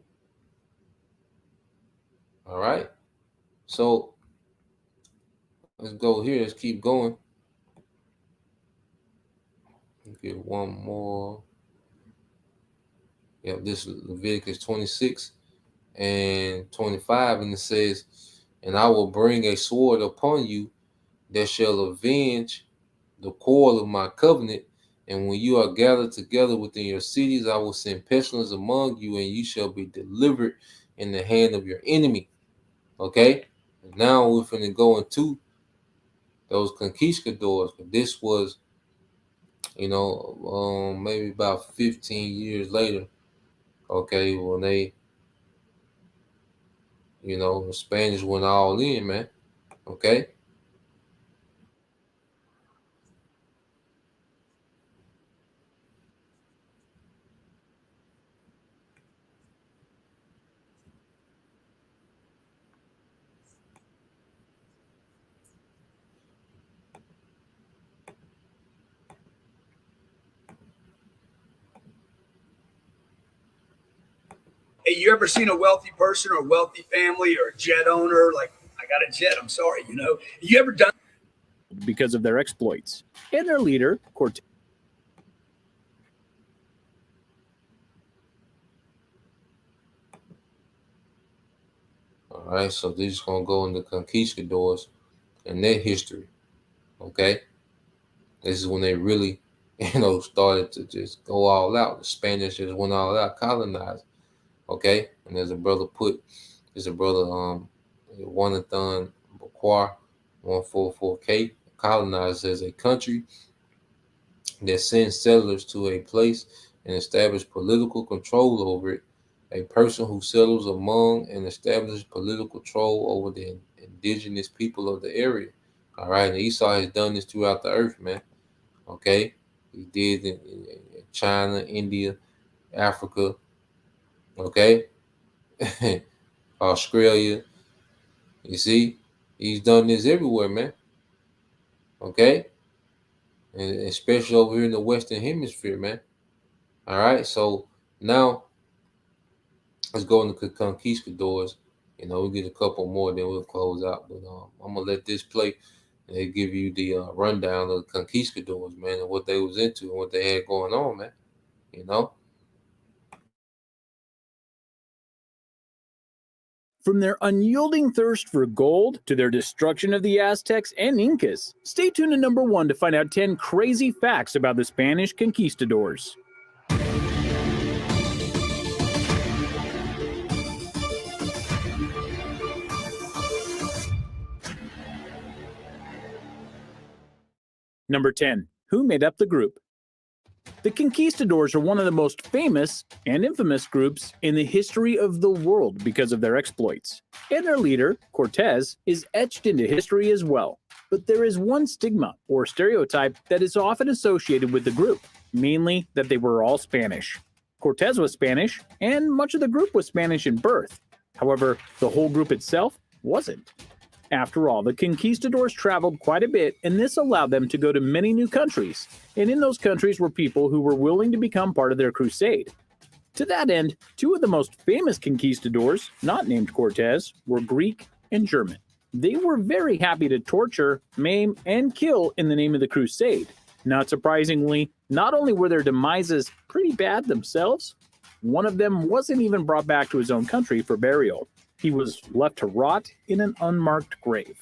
All right. So let's go here. Let's keep going. Get one more. Yeah, this is Leviticus 26 and 25, and it says, "And I will bring a sword upon you that shall avenge the quarrel of my covenant. And when you are gathered together within your cities, I will send pestilence among you, and you shall be delivered in the hand of your enemy." Okay? And now we're finna go into those conquistadors. This was, maybe about 15 years later. Okay, when they, the Spanish went all in, man. Okay? Hey, you ever seen a wealthy person or a wealthy family or a jet owner? Like, I got a jet, I'm sorry, You ever done because of their exploits and their leader, Cortez. All right, so they're just gonna go into conquistadors and their history. Okay, this is when they really, started to just go all out. The Spanish just went all out, colonized. Okay, and there's a brother Jonathan Baquar 144K, colonized as a country that sends settlers to a place and establish political control over it. A person who settles among and establishes political control over the indigenous people of the area. All right, and Esau has done this throughout the earth, man. Okay, he did in China, India, Africa. Okay, Australia. You see, he's done this everywhere, man. Okay, and especially over here in the Western Hemisphere, man. All right, so now let's go into the conquistadors. We get a couple more, then we'll close out. But I'm gonna let this play and they give you the rundown of the conquistadors, man, and what they was into and what they had going on, man. You know. From their unyielding thirst for gold to their destruction of the Aztecs and Incas. Stay tuned to number 1 to find out 10 crazy facts about the Spanish conquistadors. Number 10. Who made up the group? The Conquistadors are one of the most famous and infamous groups in the history of the world because of their exploits. And their leader, Cortez, is etched into history as well. But there is one stigma or stereotype that is often associated with the group, mainly that they were all Spanish. Cortez was Spanish, and much of the group was Spanish in birth. However, the whole group itself wasn't. After all, the conquistadors traveled quite a bit, and this allowed them to go to many new countries. And in those countries were people who were willing to become part of their crusade. To that end, 2 of the most famous conquistadors, not named Cortez, were Greek and German. They were very happy to torture, maim, and kill in the name of the crusade. Not surprisingly, not only were their demises pretty bad themselves, one of them wasn't even brought back to his own country for burial. He was left to rot in an unmarked grave.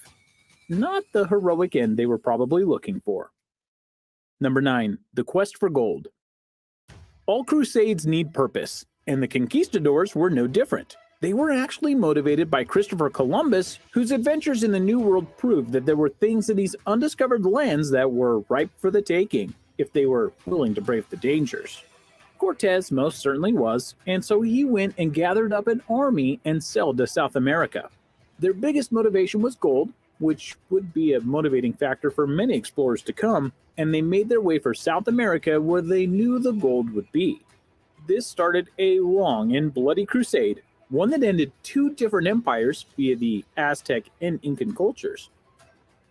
Not the heroic end they were probably looking for. Number 9. The quest for gold. All crusades need purpose, and the conquistadors were no different. They were actually motivated by Christopher Columbus, whose adventures in the New World proved that there were things in these undiscovered lands that were ripe for the taking, if they were willing to brave the dangers. Cortez most certainly was, and so he went and gathered up an army and sailed to South America. Their biggest motivation was gold, which would be a motivating factor for many explorers to come, and they made their way for South America where they knew the gold would be. This started a long and bloody crusade, one that ended two different empires via the Aztec and Incan cultures.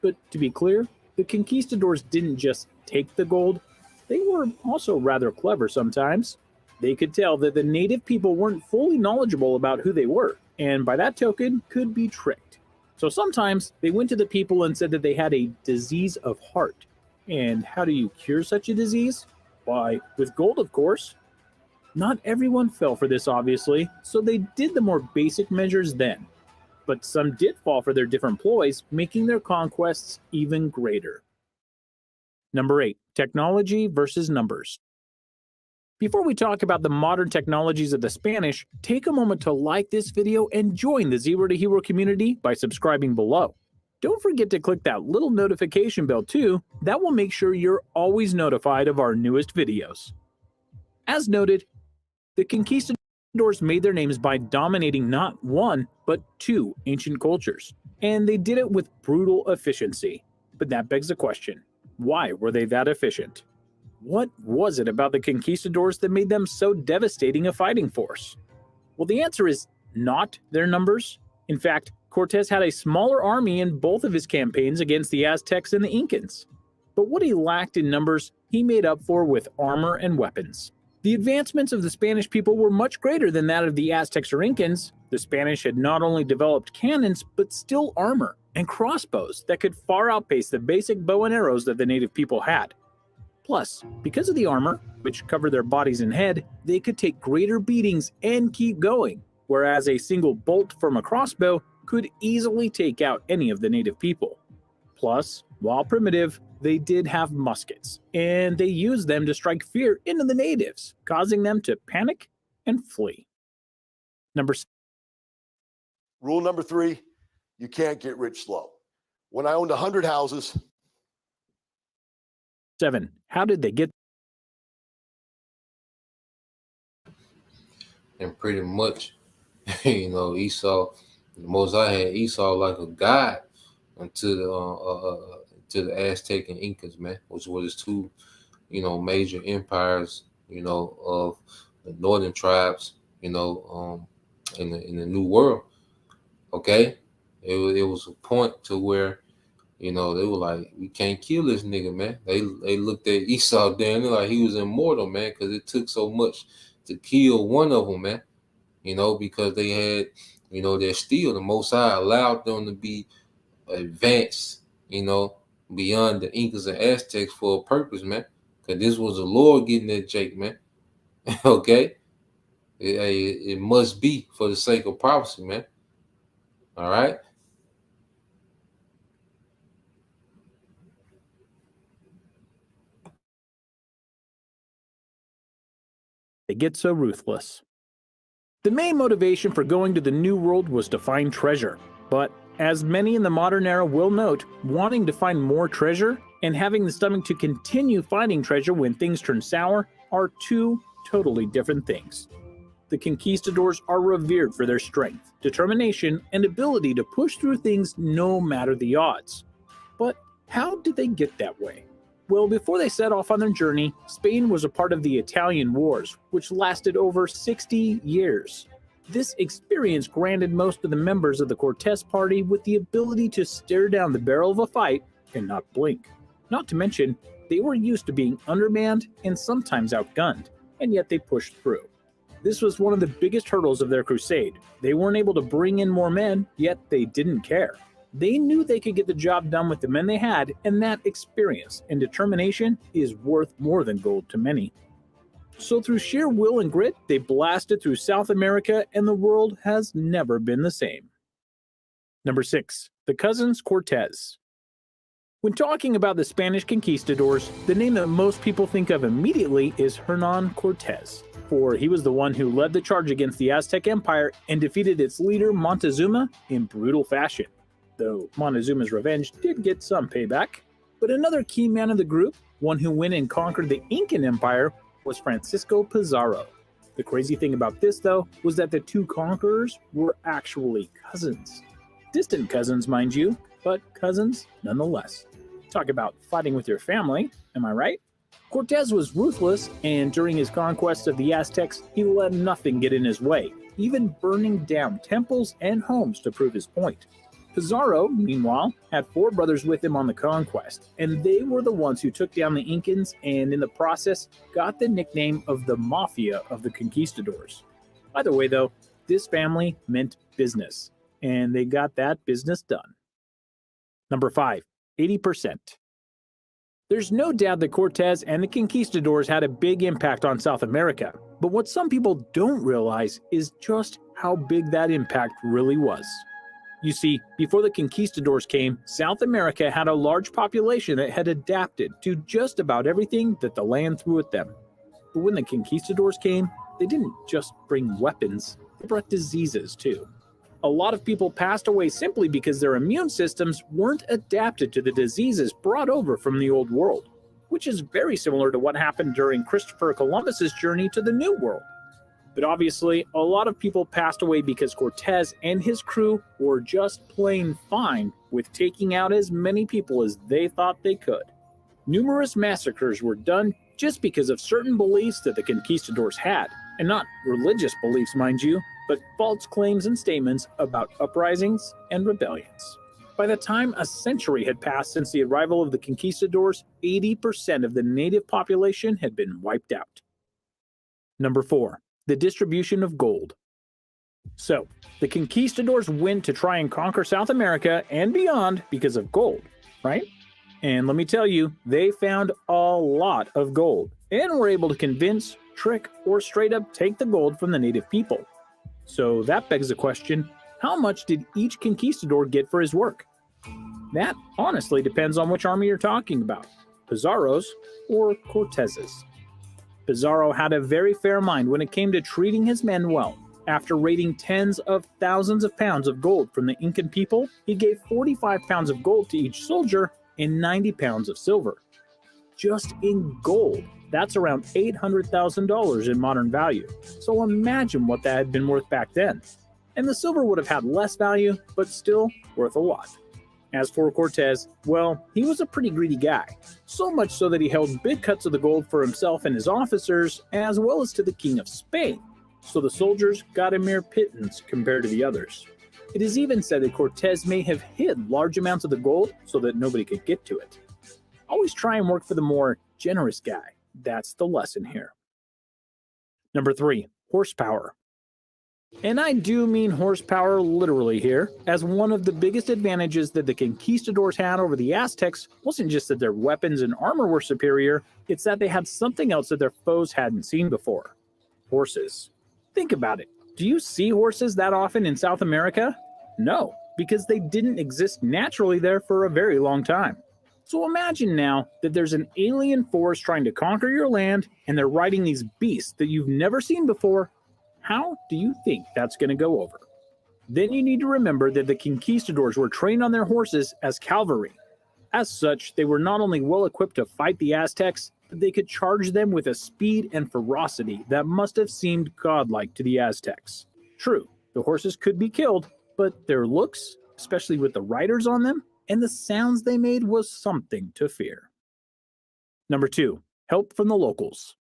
But to be clear, the conquistadors didn't just take the gold, they were also rather clever sometimes. They could tell that the native people weren't fully knowledgeable about who they were, and by that token could be tricked. So sometimes they went to the people and said that they had a disease of heart. And how do you cure such a disease? Why, with gold, of course. Not everyone fell for this, obviously, so they did the more basic measures then. But some did fall for their different ploys, making their conquests even greater. Number 8. Technology versus numbers. Before we talk about the modern technologies of the Spanish, take a moment to like this video and join the Zero to Hero community by subscribing below. Don't forget to click that little notification bell too, that will make sure you're always notified of our newest videos. As noted, the conquistadors made their names by dominating not one, but two ancient cultures, and they did it with brutal efficiency. But that begs the question, why were they that efficient? What was it about the conquistadors that made them so devastating a fighting force? Well, the answer is not their numbers. In fact, Cortez had a smaller army in both of his campaigns against the Aztecs and the Incans. But what he lacked in numbers, he made up for with armor and weapons. The advancements of the Spanish people were much greater than that of the Aztecs or Incans. The Spanish had not only developed cannons, but still armor and crossbows that could far outpace the basic bow and arrows that the native people had. Plus, because of the armor, which covered their bodies and head, they could take greater beatings and keep going, whereas a single bolt from a crossbow could easily take out any of the native people. Plus, while primitive, they did have muskets, and they used them to strike fear into the natives, causing them to panic and flee. Rule number 3, you can't get rich slow. When I owned 100 houses. 7. How did they get? And pretty much, Esau, the Most High had Esau like a god to the Aztec and Incas, man, which were his two, major empires, of the northern tribes, in the New World. Okay, it was a point to where, they were like, we can't kill this nigga, man. They looked at Esau there and they're like he was immortal, man, because it took so much to kill one of them, man. Because they had, their steel. The Most High allowed them to be advanced, beyond the Incas and Aztecs for a purpose, man. Because this was the Lord getting that Jake, man. Okay? It must be for the sake of prophecy, man. All right? They get so ruthless. The main motivation for going to the New World was to find treasure. But as many in the modern era will note, wanting to find more treasure and having the stomach to continue finding treasure when things turn sour are two totally different things. The conquistadors are revered for their strength, determination, and ability to push through things no matter the odds. But how did they get that way? Well, before they set off on their journey, Spain was a part of the Italian Wars, which lasted over 60 years. This experience granted most of the members of the Cortez party with the ability to stare down the barrel of a fight and not blink. Not to mention, they were used to being undermanned and sometimes outgunned, and yet they pushed through. This was one of the biggest hurdles of their crusade. They weren't able to bring in more men, yet they didn't care. They knew they could get the job done with the men they had, and that experience and determination is worth more than gold to many. So through sheer will and grit, they blasted through South America, and the world has never been the same. Number 6. The Cousins Cortez. When talking about the Spanish conquistadors, the name that most people think of immediately is Hernan Cortés, for he was the one who led the charge against the Aztec Empire and defeated its leader Montezuma in brutal fashion, though Montezuma's revenge did get some payback. But another key man of the group, one who went and conquered the Incan Empire, was Francisco Pizarro. The crazy thing about this, though, was that the two conquerors were actually cousins. Distant cousins, mind you, but cousins nonetheless. Talk about fighting with your family, am I right? Cortés was ruthless, and during his conquest of the Aztecs, he let nothing get in his way, even burning down temples and homes to prove his point. Pizarro, meanwhile, had 4 brothers with him on the conquest, and they were the ones who took down the Incans and in the process got the nickname of the Mafia of the Conquistadors. Either way though, this family meant business, and they got that business done. Number 5. 80%. There's no doubt that Cortés and the conquistadors had a big impact on South America, but what some people don't realize is just how big that impact really was. You see, before the conquistadors came, South America had a large population that had adapted to just about everything that the land threw at them. But when the conquistadors came, they didn't just bring weapons, they brought diseases too. A lot of people passed away simply because their immune systems weren't adapted to the diseases brought over from the Old World, which is very similar to what happened during Christopher Columbus's journey to the New World. But obviously, a lot of people passed away because Cortés and his crew were just plain fine with taking out as many people as they thought they could. Numerous massacres were done just because of certain beliefs that the conquistadors had, and not religious beliefs, mind you, but false claims and statements about uprisings and rebellions. By the time a century had passed since the arrival of the conquistadors, 80% of the native population had been wiped out. Number 4. The distribution of gold. So, the conquistadors went to try and conquer South America and beyond because of gold, right? And let me tell you, they found a lot of gold and were able to convince, trick, or straight up take the gold from the native people. So that begs the question, how much did each conquistador get for his work? That honestly depends on which army you're talking about, Pizarro's or Cortés's. Pizarro had a very fair mind when it came to treating his men well. After raiding tens of thousands of pounds of gold from the Incan people, he gave 45 pounds of gold to each soldier and 90 pounds of silver. Just in gold, that's around $800,000 in modern value. So imagine what that had been worth back then. And the silver would have had less value, but still worth a lot. As for Cortés, well, he was a pretty greedy guy. So much so that he held big cuts of the gold for himself and his officers, as well as to the King of Spain. So the soldiers got a mere pittance compared to the others. It is even said that Cortés may have hid large amounts of the gold so that nobody could get to it. Always try and work for the more generous guy. That's the lesson here. Number 3, horsepower. And I do mean horsepower literally here, as one of the biggest advantages that the conquistadors had over the Aztecs wasn't just that their weapons and armor were superior, it's that they had something else that their foes hadn't seen before. Horses. Think about it. Do you see horses that often in South America? No, because they didn't exist naturally there for a very long time. So imagine now that there's an alien force trying to conquer your land and they're riding these beasts that you've never seen before. How do you think that's going to go over? Then you need to remember that the conquistadors were trained on their horses as cavalry. As such, they were not only well equipped to fight the Aztecs, but they could charge them with a speed and ferocity that must have seemed godlike to the Aztecs. True, the horses could be killed, but their looks, especially with the riders on them, and the sounds they made was something to fear. Number 2, help from the locals.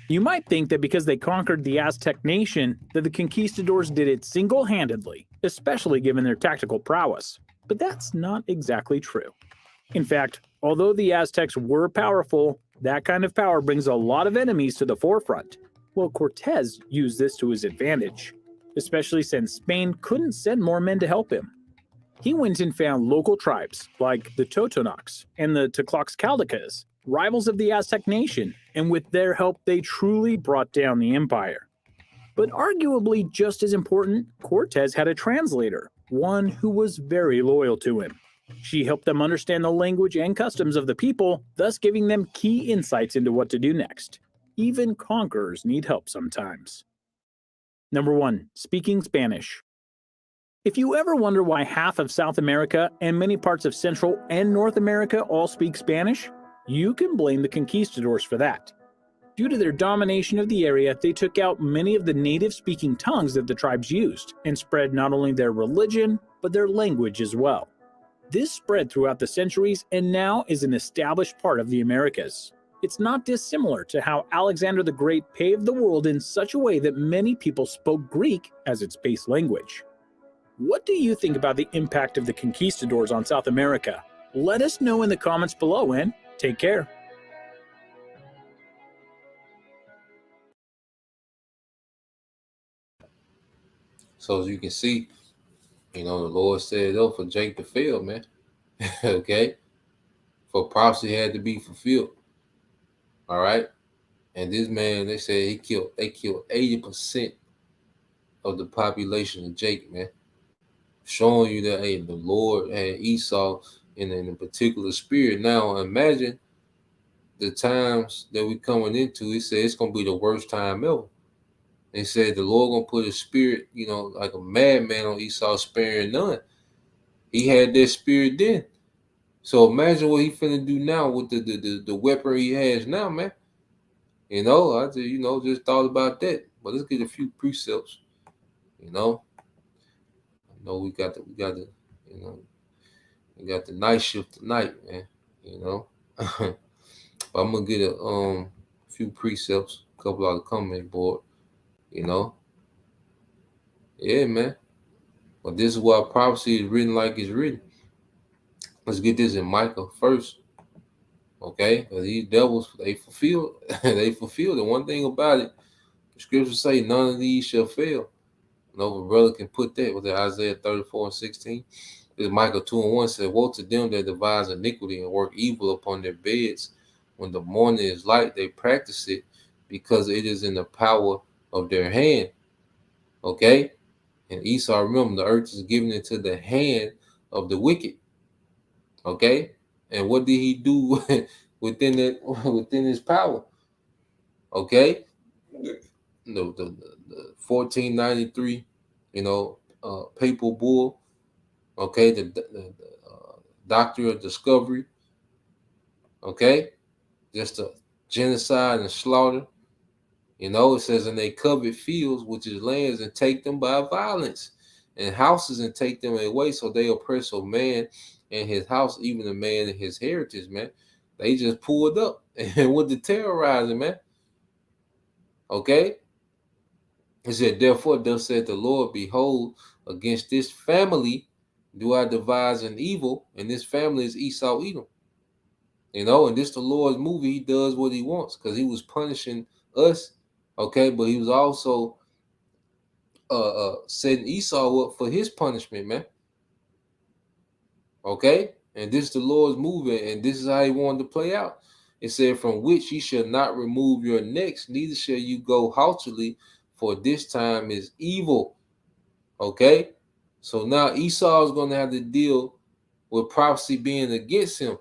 You might think that because they conquered the Aztec nation, that the conquistadors did it single-handedly, especially given their tactical prowess. But that's not exactly true. In fact, although the Aztecs were powerful, that kind of power brings a lot of enemies to the forefront. Well, Cortés used this to his advantage, especially since Spain couldn't send more men to help him. He went and found local tribes like the Totonacs and the Tlaxcaltecas, rivals of the Aztec nation, and with their help they truly brought down the empire. But arguably just as important, Cortés had a translator, one who was very loyal to him. She helped them understand the language and customs of the people, thus giving them key insights into what to do next. Even conquerors need help sometimes. Number 1. Speaking Spanish. If you ever wonder why half of South America and many parts of Central and North America all speak Spanish, you can blame the conquistadors for that. Due to their domination of the area, they took out many of the native-speaking tongues that the tribes used and spread not only their religion, but their language as well. This spread throughout the centuries and now is an established part of the Americas. It's not dissimilar to how Alexander the Great paved the world in such a way that many people spoke Greek as its base language. What do you think about the impact of the conquistadors on South America? Let us know in the comments below, and take care. So as you can see, the Lord said, "Oh, for Jake to fail, man." Okay, for prophecy had to be fulfilled. All right, and this man, they said they killed 80% of the population of Jake, man, showing you that the Lord had Esau in a particular spirit. Now imagine the times that we're coming into. He said it's gonna be the worst time ever. They said the Lord gonna put his spirit, like a madman on Esau, sparing none. He had that spirit then. So imagine what he finna do now with the weapon he has now, man. I just thought about that. But let's get a few precepts. I know we got the night shift tonight, man. But I'm gonna get a few precepts, a couple on the comment board. Yeah, man. But this is why prophecy is written like it's written. Let's get this in Micah first. Okay? Because these devils, they fulfilled they fulfilled it. One thing about it, the scriptures say none of these shall fail. No brother can put that with Isaiah 34:16. This Micah 2:1 said, "Woe to them that devise iniquity and work evil upon their beds. When the morning is light, they practice it, because it is in the power of their hand." Okay? And Esau, remember, the earth is given into the hand of the wicked. Okay? And what did he do within his power? Okay? The 1493, papal bull. Okay, the Doctrine of Discovery. Okay? Just a genocide and slaughter. It says, "And they covet fields, which is lands, and take them by violence, and houses, and take them away. So they oppress a man and his house, even a man and his heritage," man. They just pulled up and went to terrorizing, man. Okay? It said, "Therefore, thus said the Lord, behold, against this family do I devise an evil, and this family is Esau Edom." And this the Lord's movie. He does what he wants, because he was punishing us. Okay, but he was also setting Esau up for his punishment, man. Okay, and this is the Lord's movie, and this is how he wanted to play out. It said, "From which ye shall not remove your necks, neither shall you go haughtily, for this time is evil." Okay, so now Esau is going to have to deal with prophecy being against him.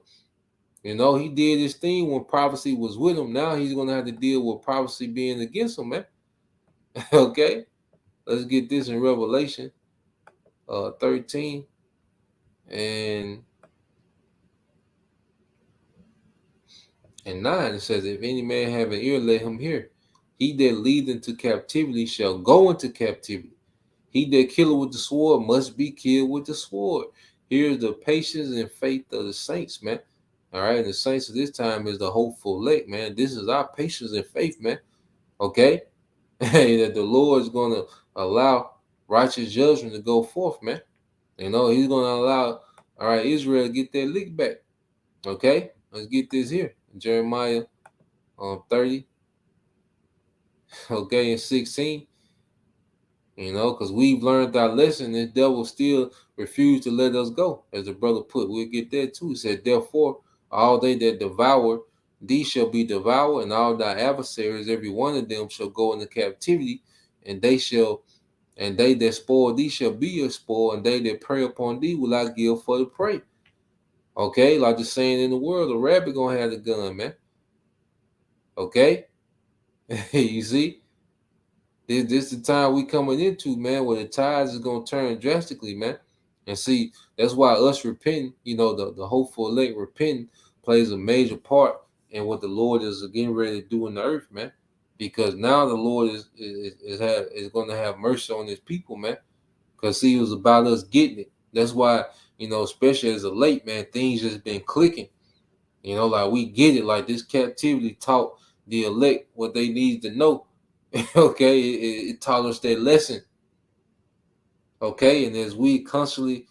He did his thing when prophecy was with him. Now he's going to have to deal with prophecy being against him, man. Okay, let's get this in Revelation 13 and 9. It says, "If any man have an ear, let him hear. He that lead into captivity shall go into captivity. He that killeth with the sword must be killed with the sword. Here's the patience and faith of the saints," man. All right, and the saints of this time is the hopeful elect, man. This is our patience and faith, man. Okay, that the Lord is going to allow righteous judgment to go forth, man. He's going to allow, all right, Israel to get their lick back. Okay, let's get this here. Jeremiah 30, okay, and 16. Because we've learned our lesson, the devil still refused to let us go. As the brother put, we'll get that too. He said, "Therefore, all they that devour thee shall be devoured, and all thy adversaries, every one of them, shall go into captivity, and they that spoil thee shall be your spoil, and they that prey upon thee will I give for the prey." Okay, like the saying in the world, the rabbit gonna have the gun, man. Okay, you see, this the time we coming into, man, where the tides is gonna turn drastically, man. And see, that's why us repenting, the hopeful elect repenting plays a major part in what the Lord is getting ready to do in the earth, man. Because now the Lord is going to have mercy on His people, man. Because see, it was about us getting it. That's why, especially as a late man, things just been clicking. Like we get it. Like this captivity taught the elect what they need to know. Okay, it taught us their lesson. Okay, and as we constantly,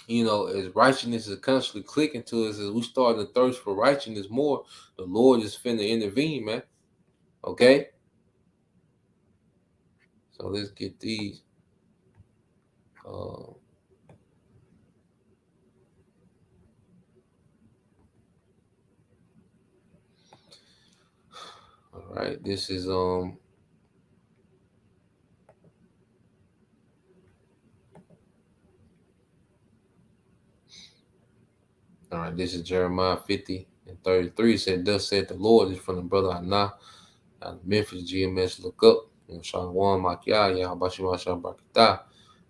as righteousness is constantly clicking to us, as we start to thirst for righteousness more, the Lord is finna intervene, man. Okay, so let's get these. All right, this is All right, this is Jeremiah 50 and 33. It said, "Thus said the Lord," is from the brother Anah out of Memphis, GMS. Look up. Shalom Makiah, Yahabashima Shabakita.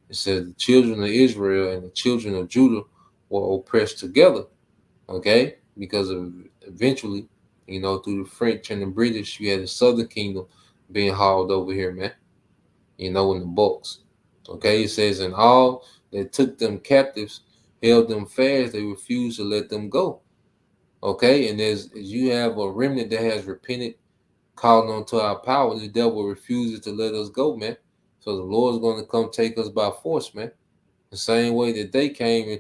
It says, "The children of Israel and the children of Judah were oppressed together." Okay, because of eventually, through the French and the British, you had the Southern Kingdom being hauled over here, man. In the books. Okay, it says, "And all that took them captives held them fast, they refused to let them go." Okay, and as you have a remnant that has repented, calling on to our power, the devil refuses to let us go, man. So the Lord's going to come take us by force, man. The same way that they came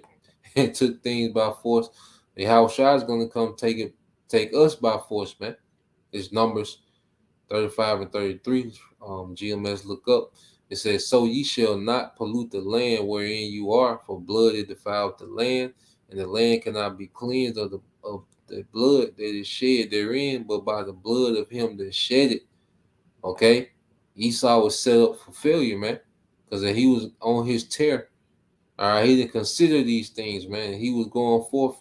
and took things by force, the Yahushua is going to come take us by force, man. It's Numbers 35 and 33. GMS look up. It says, "So ye shall not pollute the land wherein you are, for blood it defiled the land, and the land cannot be cleansed of the blood that is shed therein, but by the blood of him that shed it." Okay, Esau was set up for failure, man, because he was on his tear. All right, he didn't consider these things, man. He was going forth,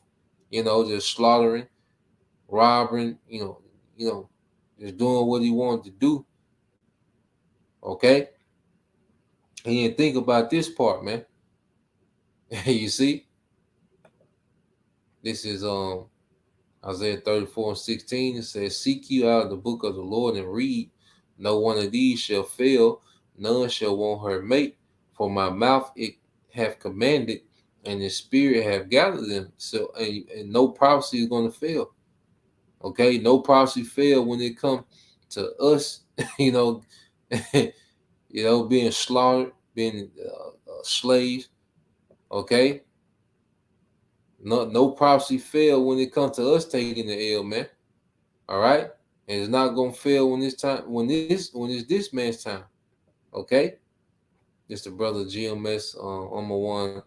just slaughtering, robbing, just doing what he wanted to do. Okay, he didn't think about this part, man. You see, this is Isaiah 34 and 16. It says, "Seek you out of the book of the Lord and read. No one of these shall fail, none shall want her mate. For my mouth it hath commanded, and the spirit have gathered them." So and no prophecy is going to fail. Okay, no prophecy fail when it comes to us, being slaughtered, being slaves. Okay, no prophecy fail when it comes to us taking the L, man. All right, and it's not gonna fail when it's this man's time. Okay, it's the brother GMS Umar one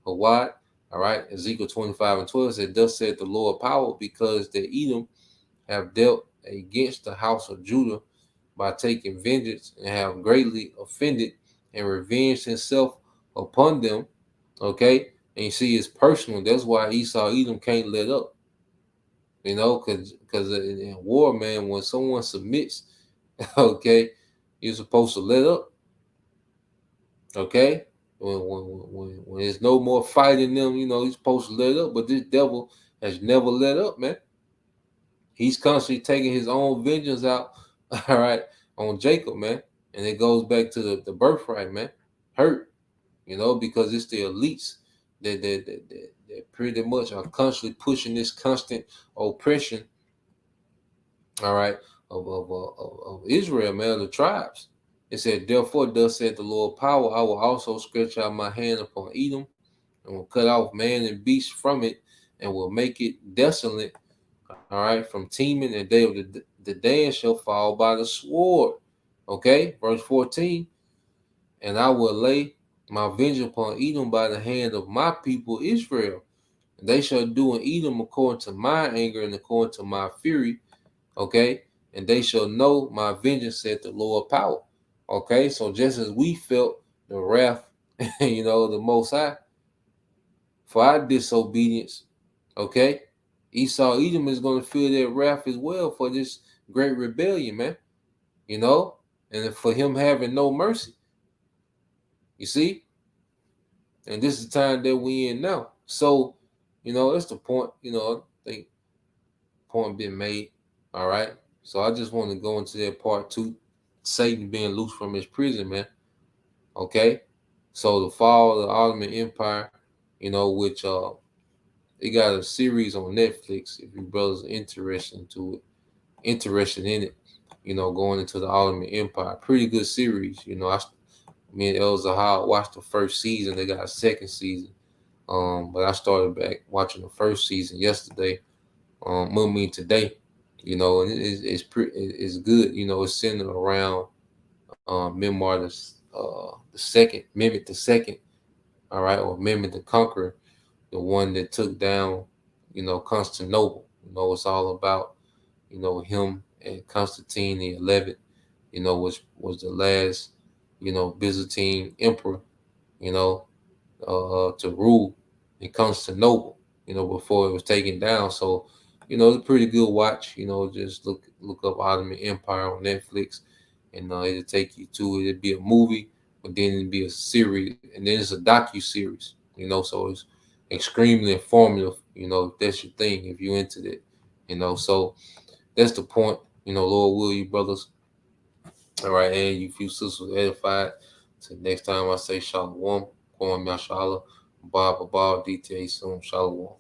Hawad. All right, Ezekiel 25 and 12 said, "Thus said the Lord power, because the Edom have dealt against the house of Judah by taking vengeance, and have greatly offended and revenged himself upon them." Okay, and you see, it's personal. That's why Esau Edom can't let up. Because in war, man, when someone submits, okay, you're supposed to let up. Okay, when there's no more fighting them, you're supposed to let up. But this devil has never let up, man. He's constantly taking his own vengeance out, all right, on Jacob, man. And it goes back to the birthright, man. Hurt, because it's the elites that pretty much are constantly pushing this constant oppression, all right, of Israel, man, the tribes. It said, "Therefore, thus said the Lord power, I will also stretch out my hand upon Edom, and will cut off man and beast from it, and will make it desolate, all right, from teeming, and day of the Dan shall fall by the sword." Okay, verse 14, "And I will lay my vengeance upon Edom by the hand of my people Israel, and they shall do in Edom according to my anger and according to my fury." Okay, and they shall know my vengeance, said the Lord power. Okay, so just as we felt the wrath, the Most High, for our disobedience. Okay, Esau, Edom is going to feel that wrath as well for this great rebellion, man. You know, and for him having no mercy. You see, and this is the time that we in now. So, you know, that's the point. You know, I think point being made. All right. So I just want to go into that part two. Satan being loose from his prison, man. Okay. So the fall of the Ottoman Empire, you know, which it got a series on Netflix. If you brothers are interested in it, you know, going into the Ottoman Empire, pretty good series. You know, me and El Zahar watched the first season. They got a second season. But I started back watching the first season yesterday. Today, you know, and it's good. You know, it's centered around Memoir the second, Mehmet the second, all right, or Mehmet the Conqueror, the one that took down, you know, Constantinople. You know, it's all about, you know, him and Constantine the 11th, you know, which was the last, you know, Byzantine emperor, you know, to rule in Constantinople, you know, before it was taken down. So, you know, it's a pretty good watch. You know, just look up Ottoman Empire on Netflix, and it'll take you to it. It'll be a movie, but then it'll be a series, and then it's a docu series. You know, so it's extremely informative. You know, if that's your thing, if you're into that. You know, so that's the point. You know, Lord will you brothers. All right, and you few sisters edified. Till next time I say shalom. Kwam Yashala. Bob, details soon. Shalom.